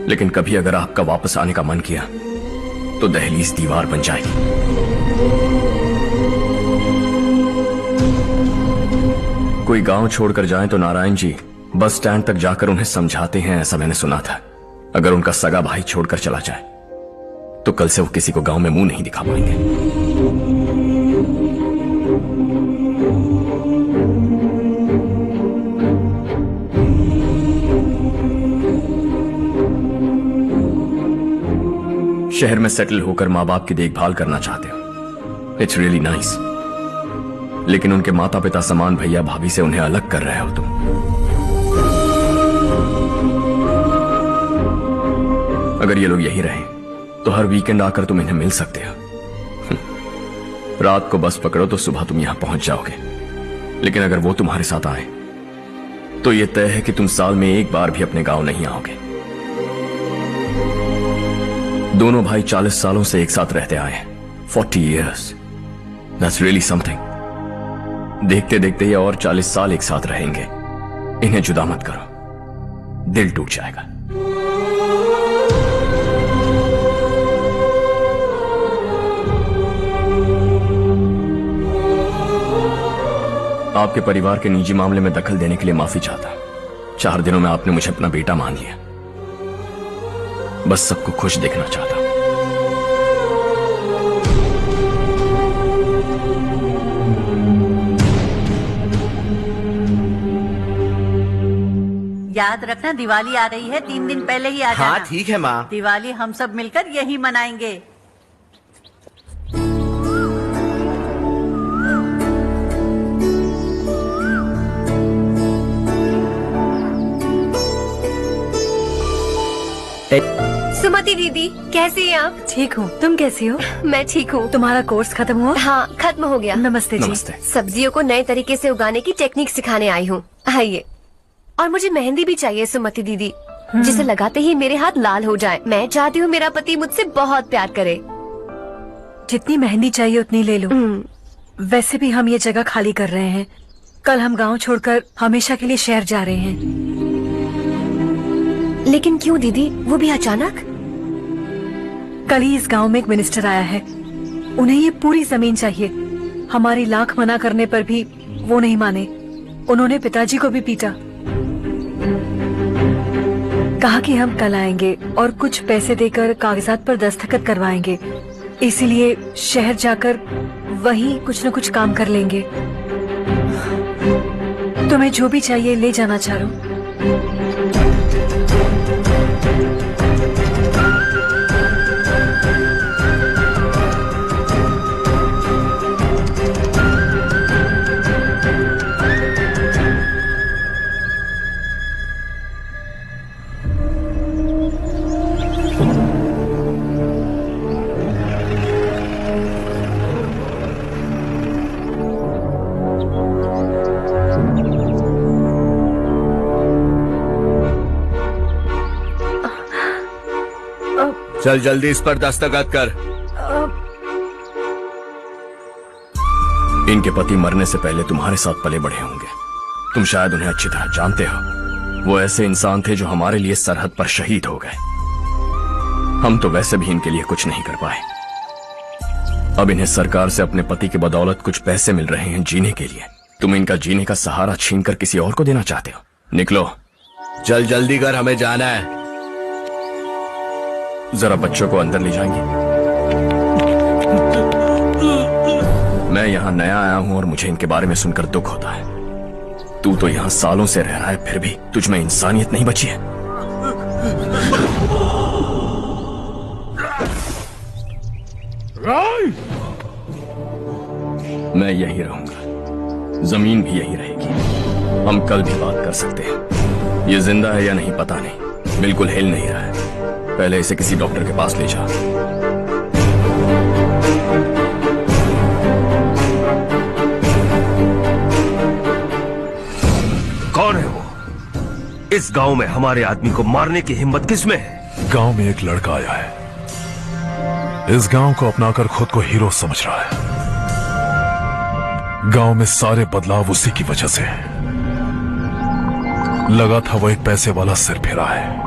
लेकिन कभी अगर आपका वापस आने का मन किया तो दहलीज दीवार बन जाएगी। कोई गांव छोड़कर जाए तो नारायण जी बस स्टैंड तक जाकर उन्हें समझाते हैं, ऐसा मैंने सुना था। अगर उनका सगा भाई छोड़कर चला जाए तो कल से वो किसी को गांव में मुंह नहीं दिखा पाएंगे। शहर में सेटल होकर माँ बाप की देखभाल करना चाहते हो, इट्स रियली नाइस। लेकिन उनके माता पिता समान भैया भाभी से उन्हें अलग कर रहे हो तुम। अगर ये लोग यही रहे तो हर वीकेंड आकर तुम इन्हें मिल सकते हो। रात को बस पकड़ो तो सुबह तुम यहां पहुंच जाओगे। लेकिन अगर वो तुम्हारे साथ आए तो ये तय है कि तुम साल में एक बार भी अपने गांव नहीं आओगे। दोनों भाई 40 सालों से एक साथ रहते आए हैं, 40 years। That's really something। देखते देखते ये और 40 साल एक साथ रहेंगे। इन्हें जुदा मत करो, दिल टूट जाएगा। आपके परिवार के निजी मामले में दखल देने के लिए माफी चाहता हूं। 4 दिनों में आपने मुझे अपना बेटा मान लिया। बस सबको खुश देखना चाहता हूं। याद रखना, दिवाली आ रही है, 3 दिन पहले ही आ जाना। हाँ ठीक है माँ। दिवाली हम सब मिलकर यही मनाएंगे। सुमति दीदी, कैसी हैं आप? ठीक हूँ, तुम कैसी हो? मैं ठीक हूँ। तुम्हारा कोर्स खत्म हुआ? हाँ, खत्म हो गया। नमस्ते जी। नमस्ते। सब्जियों को नए तरीके से उगाने की टेक्निक सिखाने आई हूँ। आइए। और मुझे मेहंदी भी चाहिए सुमति दीदी, जिसे लगाते ही मेरे हाथ लाल हो जाए। मैं चाहती हूँ मेरा पति मुझसे बहुत प्यार करे। जितनी मेहंदी चाहिए उतनी ले लो। वैसे भी हम ये जगह खाली कर रहे हैं। कल हम गांव छोड़कर हमेशा के लिए शहर जा रहे हैं। लेकिन क्यों दीदी, वो भी अचानक? कल ही इस गांव में एक मिनिस्टर आया है। उन्हें ये पूरी जमीन चाहिए। हमारी लाख मना करने पर भी वो नहीं माने। उन्होंने पिताजी को भी पीटा। कहा कि हम कल आएंगे और कुछ पैसे देकर कागजात पर दस्तखत करवाएंगे। इसीलिए शहर जाकर वहीं कुछ न कुछ काम कर लेंगे। तुम्हें जो भी चाहिए ले जाना चारू। चल जल्दी इस पर दस्तखत कर। इनके पति मरने से पहले तुम्हारे साथ पले बढ़े होंगे। तुम शायद उन्हें अच्छी तरह जानते हो। वो ऐसे इंसान थे जो हमारे लिए सरहद पर शहीद हो गए। हम तो वैसे भी इनके लिए कुछ नहीं कर पाए। अब इन्हें सरकार से अपने पति की बदौलत कुछ पैसे मिल रहे हैं जीने के लिए। तुम इनका जीने का सहारा छीनकर किसी और को देना चाहते हो। निकलो, चल जल्दी कर, हमें जाना है। जरा बच्चों को अंदर ले जाएंगे। मैं यहाँ नया आया हूँ और मुझे इनके बारे में सुनकर दुख होता है। तू तो यहाँ सालों से रह रहा है, फिर भी तुझ में इंसानियत नहीं बची है। मैं यही रहूंगा, जमीन भी यही रहेगी। हम कल भी बात कर सकते हैं। ये जिंदा है या नहीं पता नहीं, बिल्कुल हिल नहीं रहा है। पहले इसे किसी डॉक्टर के पास ले जा। कौन है वो? इस गांव में हमारे आदमी को मारने की हिम्मत किसमें है? गांव में एक लड़का आया है। इस गांव को अपनाकर खुद को हीरो समझ रहा है। गांव में सारे बदलाव उसी की वजह से है। लगा था वो एक पैसे वाला सिरफिरा है।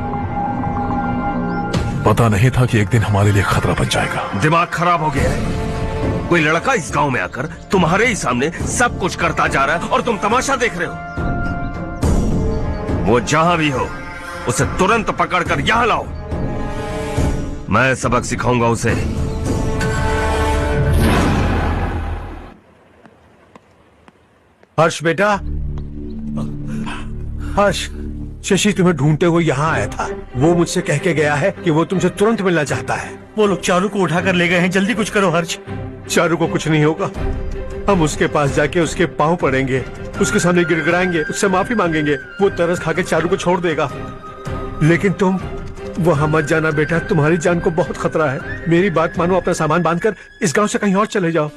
पता नहीं था कि एक दिन हमारे लिए खतरा बन जाएगा। दिमाग खराब हो गया है। कोई लड़का इस गांव में आकर तुम्हारे ही सामने सब कुछ करता जा रहा है और तुम तमाशा देख रहे हो। वो जहां भी हो उसे तुरंत पकड़कर यहां लाओ। मैं सबक सिखाऊंगा उसे। हर्ष बेटा, हर्ष, शशि तुम्हें ढूंढते हुए यहाँ आया था। वो मुझसे कह के गया है कि वो तुमसे तुरंत मिलना चाहता है। वो लोग चारू को उठाकर ले गए हैं, जल्दी कुछ करो हर्ष। चारू को कुछ नहीं होगा। हम उसके पास जाके उसके पांव पड़ेंगे, उसके सामने गिड़गिड़ाएंगे, उससे माफी मांगेंगे। वो तरस खा के चारू को छोड़ देगा। लेकिन तुम वहां मत जाना बेटा, तुम्हारी जान को बहुत खतरा है। मेरी बात मानो, अपना सामान बांधकर इस गांव से कहीं और चले जाओ।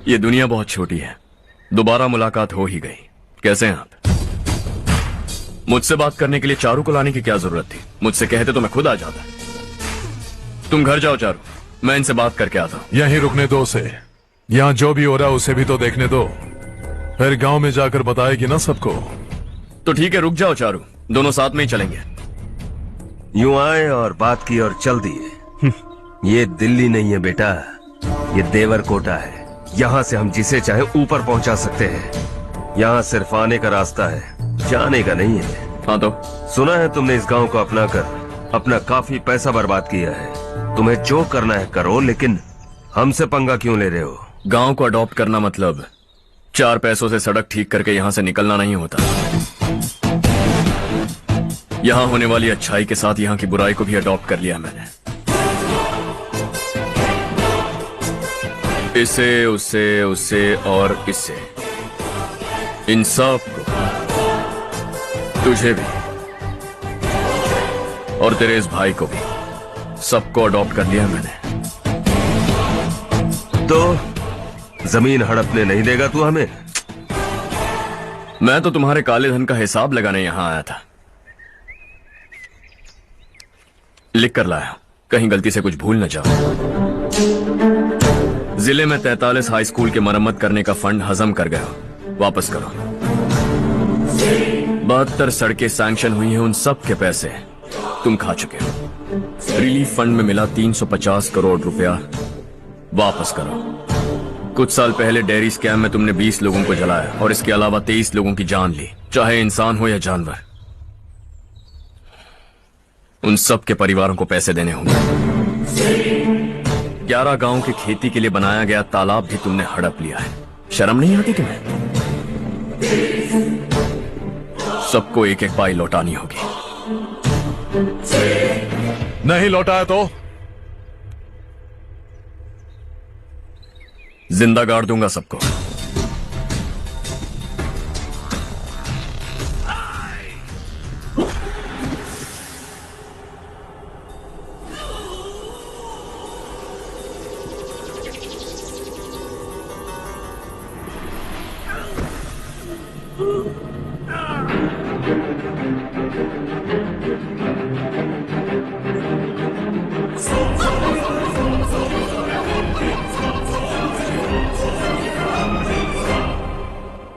ये दुनिया बहुत छोटी है। दोबारा मुलाकात हो ही गई। कैसे हैं आप? मुझसे बात करने के लिए चारू को लाने की क्या जरूरत थी? मुझसे कहते तो मैं खुद आ जाता। तुम घर जाओ चारू, मैं इनसे बात करके आता हूँ। यहीं रुकने दो उसे। यहाँ जो भी हो रहा है उसे भी तो देखने दो। फिर गांव में जाकर बताएगी ना सबको। तो ठीक है, रुक जाओ चारू, दोनों साथ में ही चलेंगे। यूं आए और बात की और चल दिए। ये दिल्ली नहीं है बेटा, ये देवरकोटा है। यहाँ से हम जिसे चाहे ऊपर पहुँचा सकते हैं। यहाँ सिर्फ आने का रास्ता है, जाने का नहीं है। हाँ तो सुना है तुमने इस गांव को अपना कर अपना काफी पैसा बर्बाद किया है। तुम्हें जो करना है करो, लेकिन हमसे पंगा क्यों ले रहे हो? गांव को अडॉप्ट करना मतलब 4 पैसों से सड़क ठीक करके यहाँ से निकलना नहीं होता। यहाँ होने वाली अच्छाई के साथ यहाँ की बुराई को भी अडॉप्ट कर लिया मैंने। इसे, उससे, उससे और इससे, इन सब को, तुझे भी और तेरे इस भाई को भी, सबको अडॉप्ट कर लिया मैंने। तो जमीन हड़पने नहीं देगा तू हमें? मैं तो तुम्हारे काले धन का हिसाब लगाने यहां आया था। लिख कर लाया, कहीं गलती से कुछ भूल न जाओ। जिले में 43 हाई स्कूल के मरम्मत करने का फंड हजम कर गया, वापस करो। 72 सड़कें सैंक्शन हुई हैं, उन सब के पैसे तुम खा चुके हो। रिलीफ फंड में मिला 350 करोड़ रुपया, वापस करो। कुछ साल पहले डेयरी स्कैम में तुमने 20 लोगों को जलाया और इसके अलावा 23 लोगों की जान ली, चाहे इंसान हो या जानवर। उन सब के परिवारों को पैसे देने होंगे। 11 गांव की खेती के लिए बनाया गया तालाब भी तुमने हड़प लिया है। शर्म नहीं आती तुम्हें? सबको एक एक पाई लौटानी होगी। नहीं लौटाया तो जिंदा गाड़ दूंगा सबको।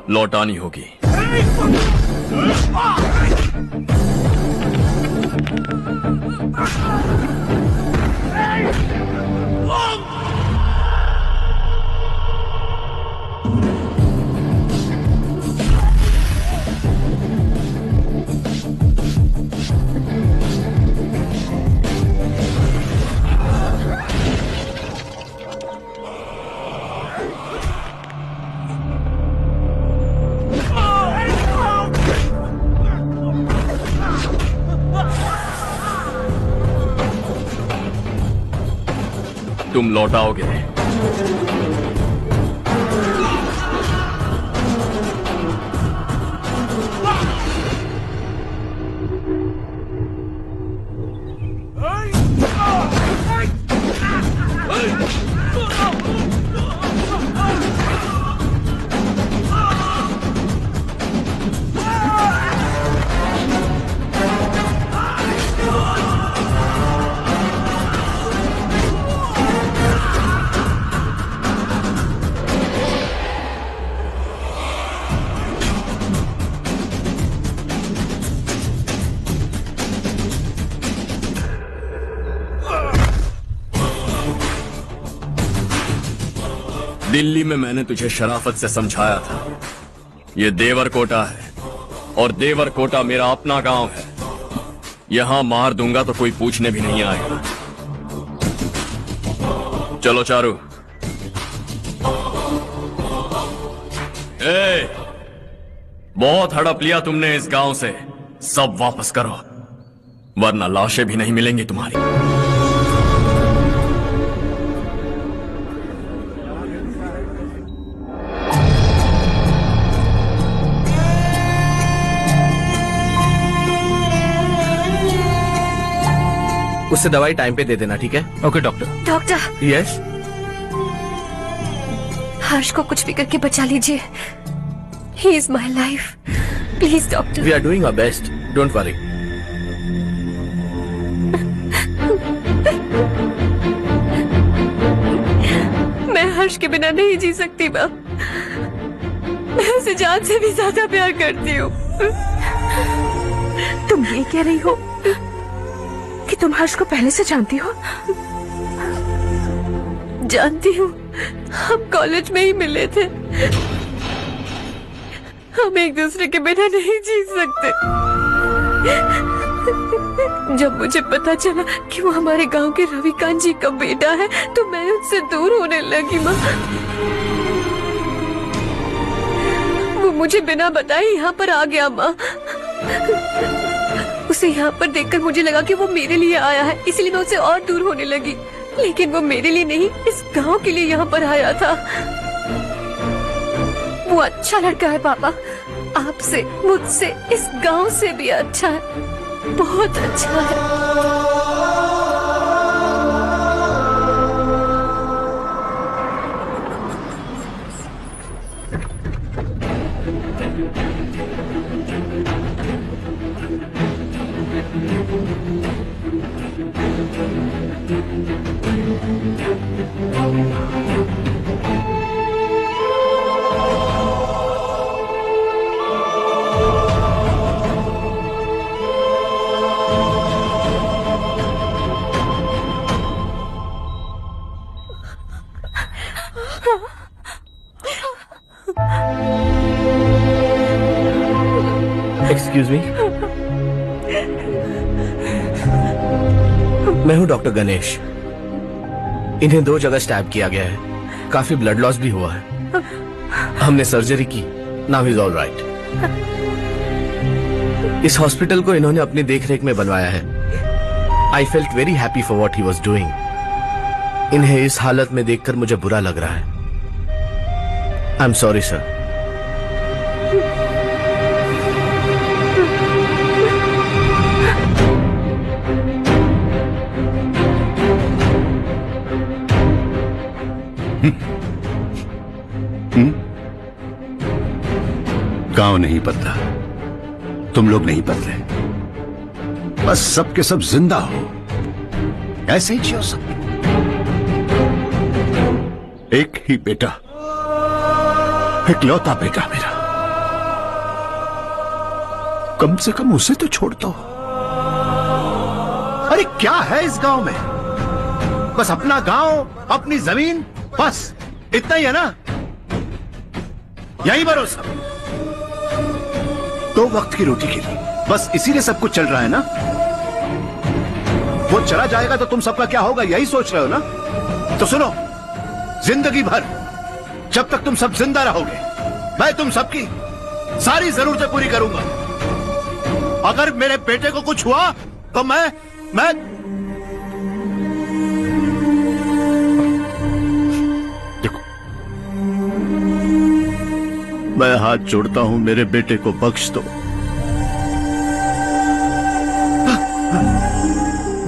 लौटानी होगी। तुम लौटाओगे। दिल्ली में मैंने तुझे शराफत से समझाया था, ये देवर कोटा है और देवर कोटा मेरा अपना गांव है। यहां मार दूंगा तो कोई पूछने भी नहीं आएगा। चलो चारू। बहुत हड़प लिया तुमने इस गांव से, सब वापस करो वरना लाशें भी नहीं मिलेंगी तुम्हारी। उससे दवाई टाइम पे दे देना, ठीक है? Okay doctor. Doctor. Yes. Harsh को कुछ भी करके बचा लीजिए। He is my life, please doctor. We are doing our best, don't worry. मैं हर्ष के बिना नहीं जी सकती माँ। मैं उसे जान से भी ज्यादा प्यार करती हूँ। तुम ये कह रही हो कि तुम हर्ष को पहले से जानती हो? जानती हूँ, हम कॉलेज में ही मिले थे। हम एक दूसरे के बिना नहीं जी सकते। जब मुझे पता चला कि वो हमारे गांव के रविकांत जी का बेटा है तो मैं उससे दूर होने लगी माँ। वो मुझे बिना बताए यहाँ पर आ गया माँ। उसे यहाँ पर देखकर मुझे लगा कि वो मेरे लिए आया है, इसलिए मैं उससे और दूर होने लगी। लेकिन वो मेरे लिए नहीं, इस गांव के लिए यहाँ पर आया था। वो अच्छा लड़का है पापा, आपसे, मुझसे, इस गांव से भी अच्छा है, बहुत अच्छा है। एक्सक्यूज मी, मैं हूं डॉक्टर गणेश। इन्हें 2 जगह स्टैब किया गया है, काफी ब्लड लॉस भी हुआ है। हमने सर्जरी की, नाउ इज ऑल राइट। इस हॉस्पिटल को इन्होंने अपनी देखरेख में बनवाया है। I felt very happy for what he was doing. इन्हें इस हालत में देखकर मुझे बुरा लग रहा है। I am sorry sir. गांव नहीं बदला, तुम लोग नहीं बदले, बस सब के सब जिंदा हो, ऐसे ही जियो सब। एक ही बेटा, इकलौता बेटा मेरा, कम से कम उसे तो छोड़ दो। अरे क्या है इस गांव में? बस अपना गांव, अपनी जमीन, बस इतना ही है ना? यही भरोसा, 2 वक्त की रोटी के लिए, बस इसीलिए सब कुछ चल रहा है ना? वो चला जाएगा तो तुम सबका क्या होगा, यही सोच रहे हो ना? तो सुनो, जिंदगी भर जब तक तुम सब जिंदा रहोगे, मैं तुम सबकी सारी जरूरतें पूरी करूंगा। अगर मेरे बेटे को कुछ हुआ तो मैं देखो, मैं हाथ जोड़ता हूं, मेरे बेटे को बख्श दो।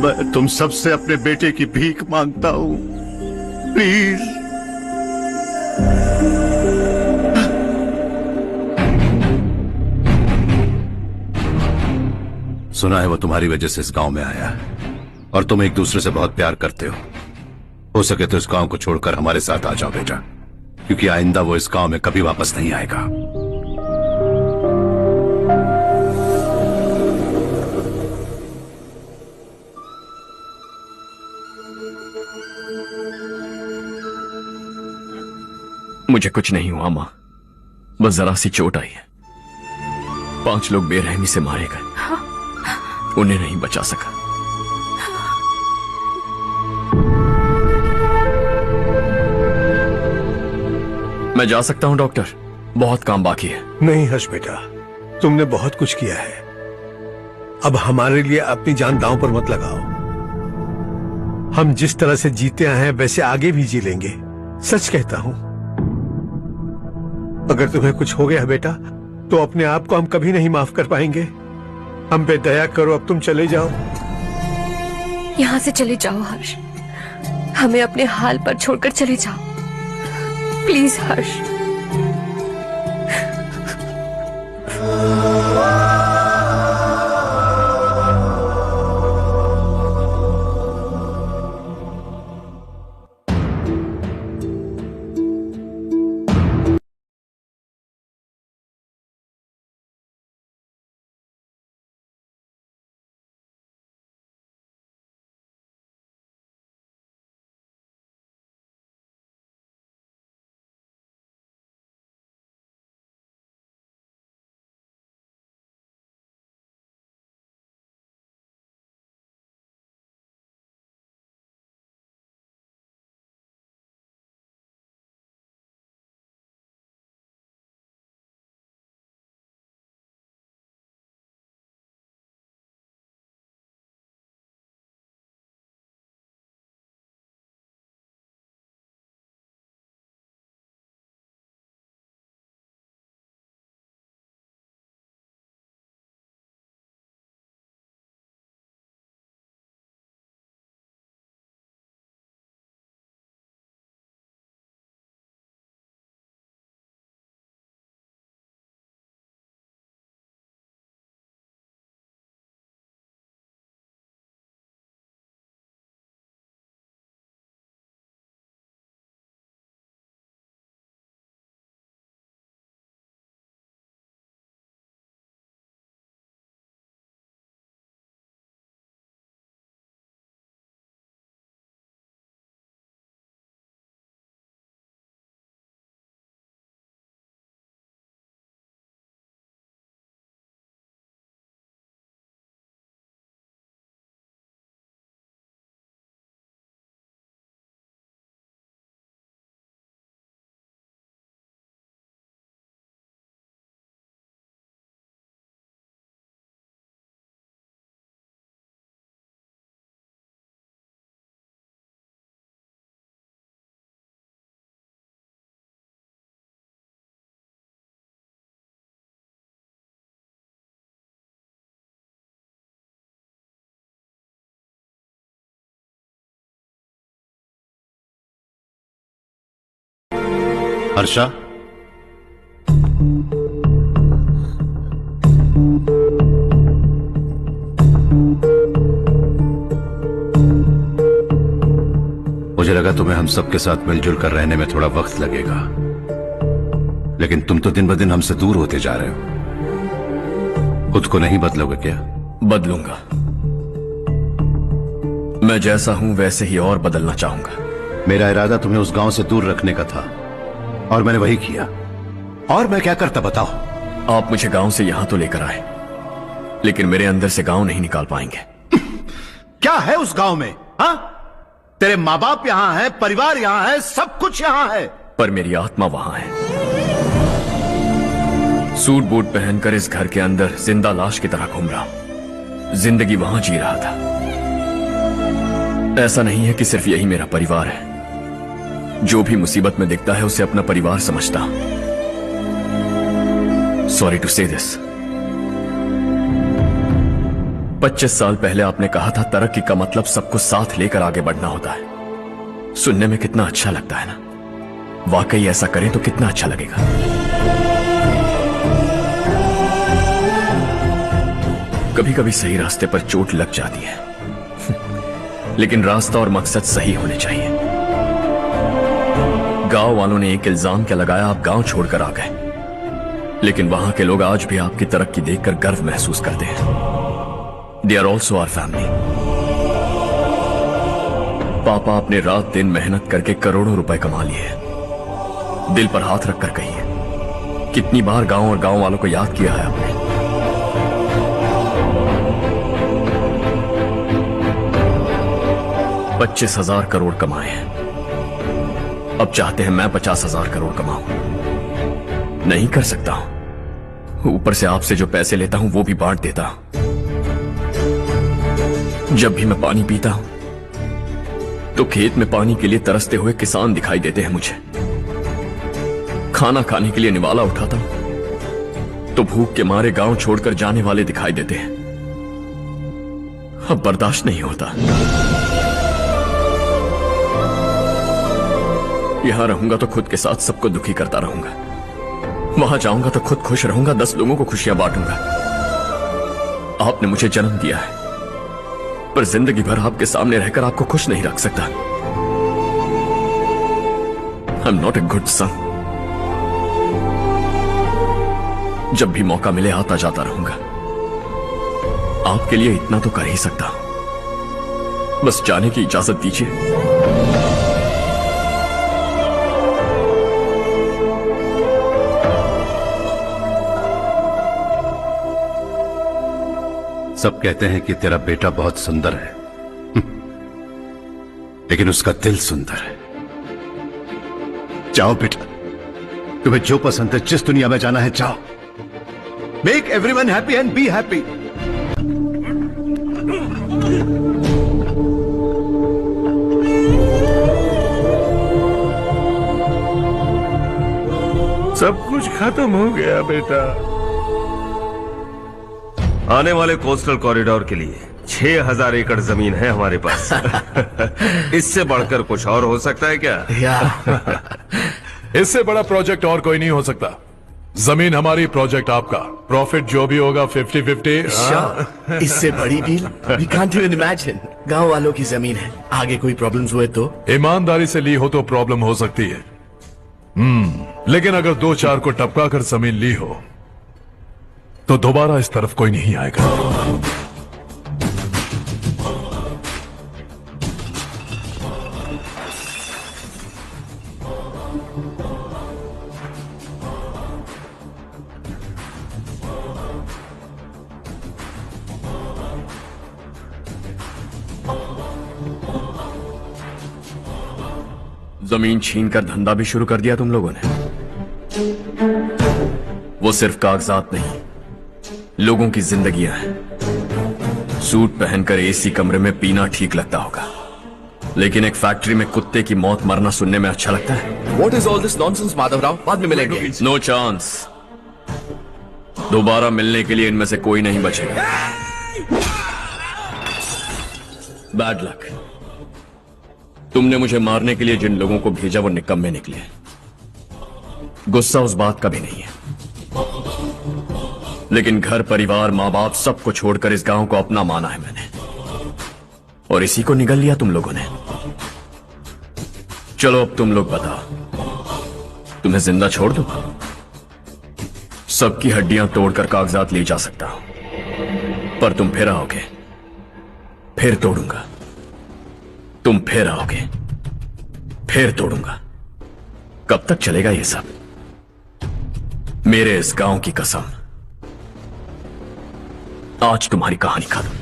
मैं तुम सबसे अपने बेटे की भीख मांगता हूं, प्लीज। सुना है वो तुम्हारी वजह से इस गांव में आया है और तुम एक दूसरे से बहुत प्यार करते हो सके तो इस गांव को छोड़कर हमारे साथ आ जाओ बेटा, क्योंकि आइंदा वो इस गांव में कभी वापस नहीं आएगा। मुझे कुछ नहीं हुआ माँ, बस जरा सी चोट आई है। 5 लोग बेरहमी से मारे गए, उन्हें नहीं बचा सका। मैं जा सकता हूं डॉक्टर, बहुत काम बाकी है। नहीं हर्ष बेटा, तुमने बहुत कुछ किया है, अब हमारे लिए अपनी जान दांव पर मत लगाओ। हम जिस तरह से जीते आए हैं वैसे आगे भी जी लेंगे, सच कहता हूं। अगर तुम्हें कुछ हो गया बेटा तो अपने आप को हम कभी नहीं माफ कर पाएंगे। हम पे दया करो, अब तुम चले जाओ। यहाँ से चले जाओ हर्ष, हमें अपने हाल पर छोड़कर चले जाओ, प्लीज हर्ष। हर्षा, मुझे लगा तुम्हें हम सबके साथ मिलजुल कर रहने में थोड़ा वक्त लगेगा, लेकिन तुम तो दिन ब दिन हमसे दूर होते जा रहे हो। खुद को नहीं बदलोगे क्या? बदलूंगा। मैं जैसा हूं वैसे ही और बदलना चाहूंगा। मेरा इरादा तुम्हें उस गांव से दूर रखने का था और मैंने वही किया। और मैं क्या करता बताओ? आप मुझे गांव से यहां तो लेकर आए, लेकिन मेरे अंदर से गांव नहीं निकाल पाएंगे। क्या है उस गांव में? हाँ, तेरे माँ बाप यहां है, परिवार यहां है, सब कुछ यहां है, पर मेरी आत्मा वहां है। सूट बूट पहनकर इस घर के अंदर जिंदा लाश की तरह घूम रहा हूं। जिंदगी वहां जी रहा था। ऐसा नहीं है कि सिर्फ यही मेरा परिवार है। जो भी मुसीबत में दिखता है उसे अपना परिवार समझता। सॉरी टू से दिस। 25 साल पहले आपने कहा था तरक्की का मतलब सबको साथ लेकर आगे बढ़ना होता है। सुनने में कितना अच्छा लगता है ना? वाकई ऐसा करें तो कितना अच्छा लगेगा। कभी कभी सही रास्ते पर चोट लग जाती है, लेकिन रास्ता और मकसद सही होने चाहिए। गांव वालों ने एक इल्जाम क्या लगाया, आप गांव छोड़कर आ गए, लेकिन वहां के लोग आज भी आपकी तरक्की देखकर गर्व महसूस करते हैं। They are also our family. पापा आपने रात दिन मेहनत करके करोड़ों रुपए कमा लिए। दिल पर हाथ रखकर कहिए, कितनी बार गांव और गांव वालों को याद किया है आपने? $25,000 करोड़ कमाए हैं। अब चाहते हैं मैं 50,000 करोड़ कमाऊं। नहीं कर सकता हूं। ऊपर से आपसे जो पैसे लेता हूं वो भी बांट देता हूं। जब भी मैं पानी पीता हूं तो खेत में पानी के लिए तरसते हुए किसान दिखाई देते हैं मुझे। खाना खाने के लिए निवाला उठाता हूं तो भूख के मारे गांव छोड़कर जाने वाले दिखाई देते हैं। अब बर्दाश्त नहीं होता। यहां रहूंगा तो खुद के साथ सबको दुखी करता रहूंगा। वहां जाऊंगा तो खुद खुश रहूंगा, 10 लोगों को खुशियां बांटूंगा। आपने मुझे जन्म दिया है, पर जिंदगी भर आपके सामने रहकर आपको खुश नहीं रख सकता। I am not a good son. जब भी मौका मिले आता जाता रहूंगा। आपके लिए इतना तो कर ही सकता हूं। बस जाने की इजाजत दीजिए। सब कहते हैं कि तेरा बेटा बहुत सुंदर है, लेकिन उसका दिल सुंदर है। जाओ बेटा, तुम्हें जो पसंद है, जिस दुनिया में जाना है जाओ। Make everyone happy and be happy. सब कुछ खत्म हो गया बेटा। आने वाले कोस्टल कॉरिडोर के लिए 6,000 एकड़ जमीन है हमारे पास। इससे बढ़कर कुछ और हो सकता है क्या? इससे बड़ा प्रोजेक्ट और कोई नहीं हो सकता। जमीन हमारी, प्रोजेक्ट आपका। प्रॉफिट जो भी होगा 50-50। इससे बड़ी deal we can't even imagine. गांव वालों की जमीन है, आगे कोई प्रॉब्लम्स हुए तो? ईमानदारी से ली हो तो प्रॉब्लम हो सकती है, लेकिन अगर 2-4 को टपका कर जमीन ली हो तो दोबारा इस तरफ कोई नहीं आएगा। जमीन छीनकर धंधा भी शुरू कर दिया तुम लोगों ने। वो सिर्फ कागजात नहीं, लोगों की जिंदगियां हैं। सूट पहनकर एसी कमरे में पीना ठीक लगता होगा, लेकिन एक फैक्ट्री में कुत्ते की मौत मरना सुनने में अच्छा लगता है। What is all this nonsense, Madhavrao? बाद में मिलेंगे। No chance. दोबारा मिलने के लिए इनमें से कोई नहीं बचेगा। Bad luck. तुमने मुझे मारने के लिए जिन लोगों को भेजा वो निकम्मे निकले। गुस्सा उस बात का भी नहीं है, लेकिन घर परिवार माँ बाप सबको छोड़कर इस गांव को अपना माना है मैंने, और इसी को निगल लिया तुम लोगों ने। चलो अब तुम लोग बताओ, तुम्हें जिंदा छोड़ दूं? सबकी हड्डियां तोड़कर कागजात ले जा सकता हूं, पर तुम फिर आओगे, फिर तोड़ूंगा। तुम फिर आओगे, फिर तोड़ूंगा। कब तक चलेगा ये सब? मेरे इस गांव की कसम, आज तुम्हारी कहानी खत्म।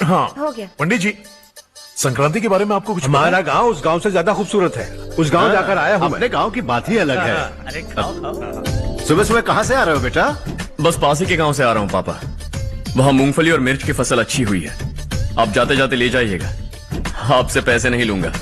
हाँ हो गया। पंडित जी, संक्रांति के बारे में आपको कुछ हमारा गांव उस गांव से ज्यादा खूबसूरत है। उस गांव जाकर आया हूँ। अपने गांव की बात ही अलग है। अरे खाओ खाओ। सुबह सुबह कहाँ से आ रहे हो बेटा? बस पास ही के गांव से आ रहा हूँ पापा। वहाँ मूंगफली और मिर्च की फसल अच्छी हुई है, आप जाते जाते ले जाइएगा, आपसे पैसे नहीं लूंगा।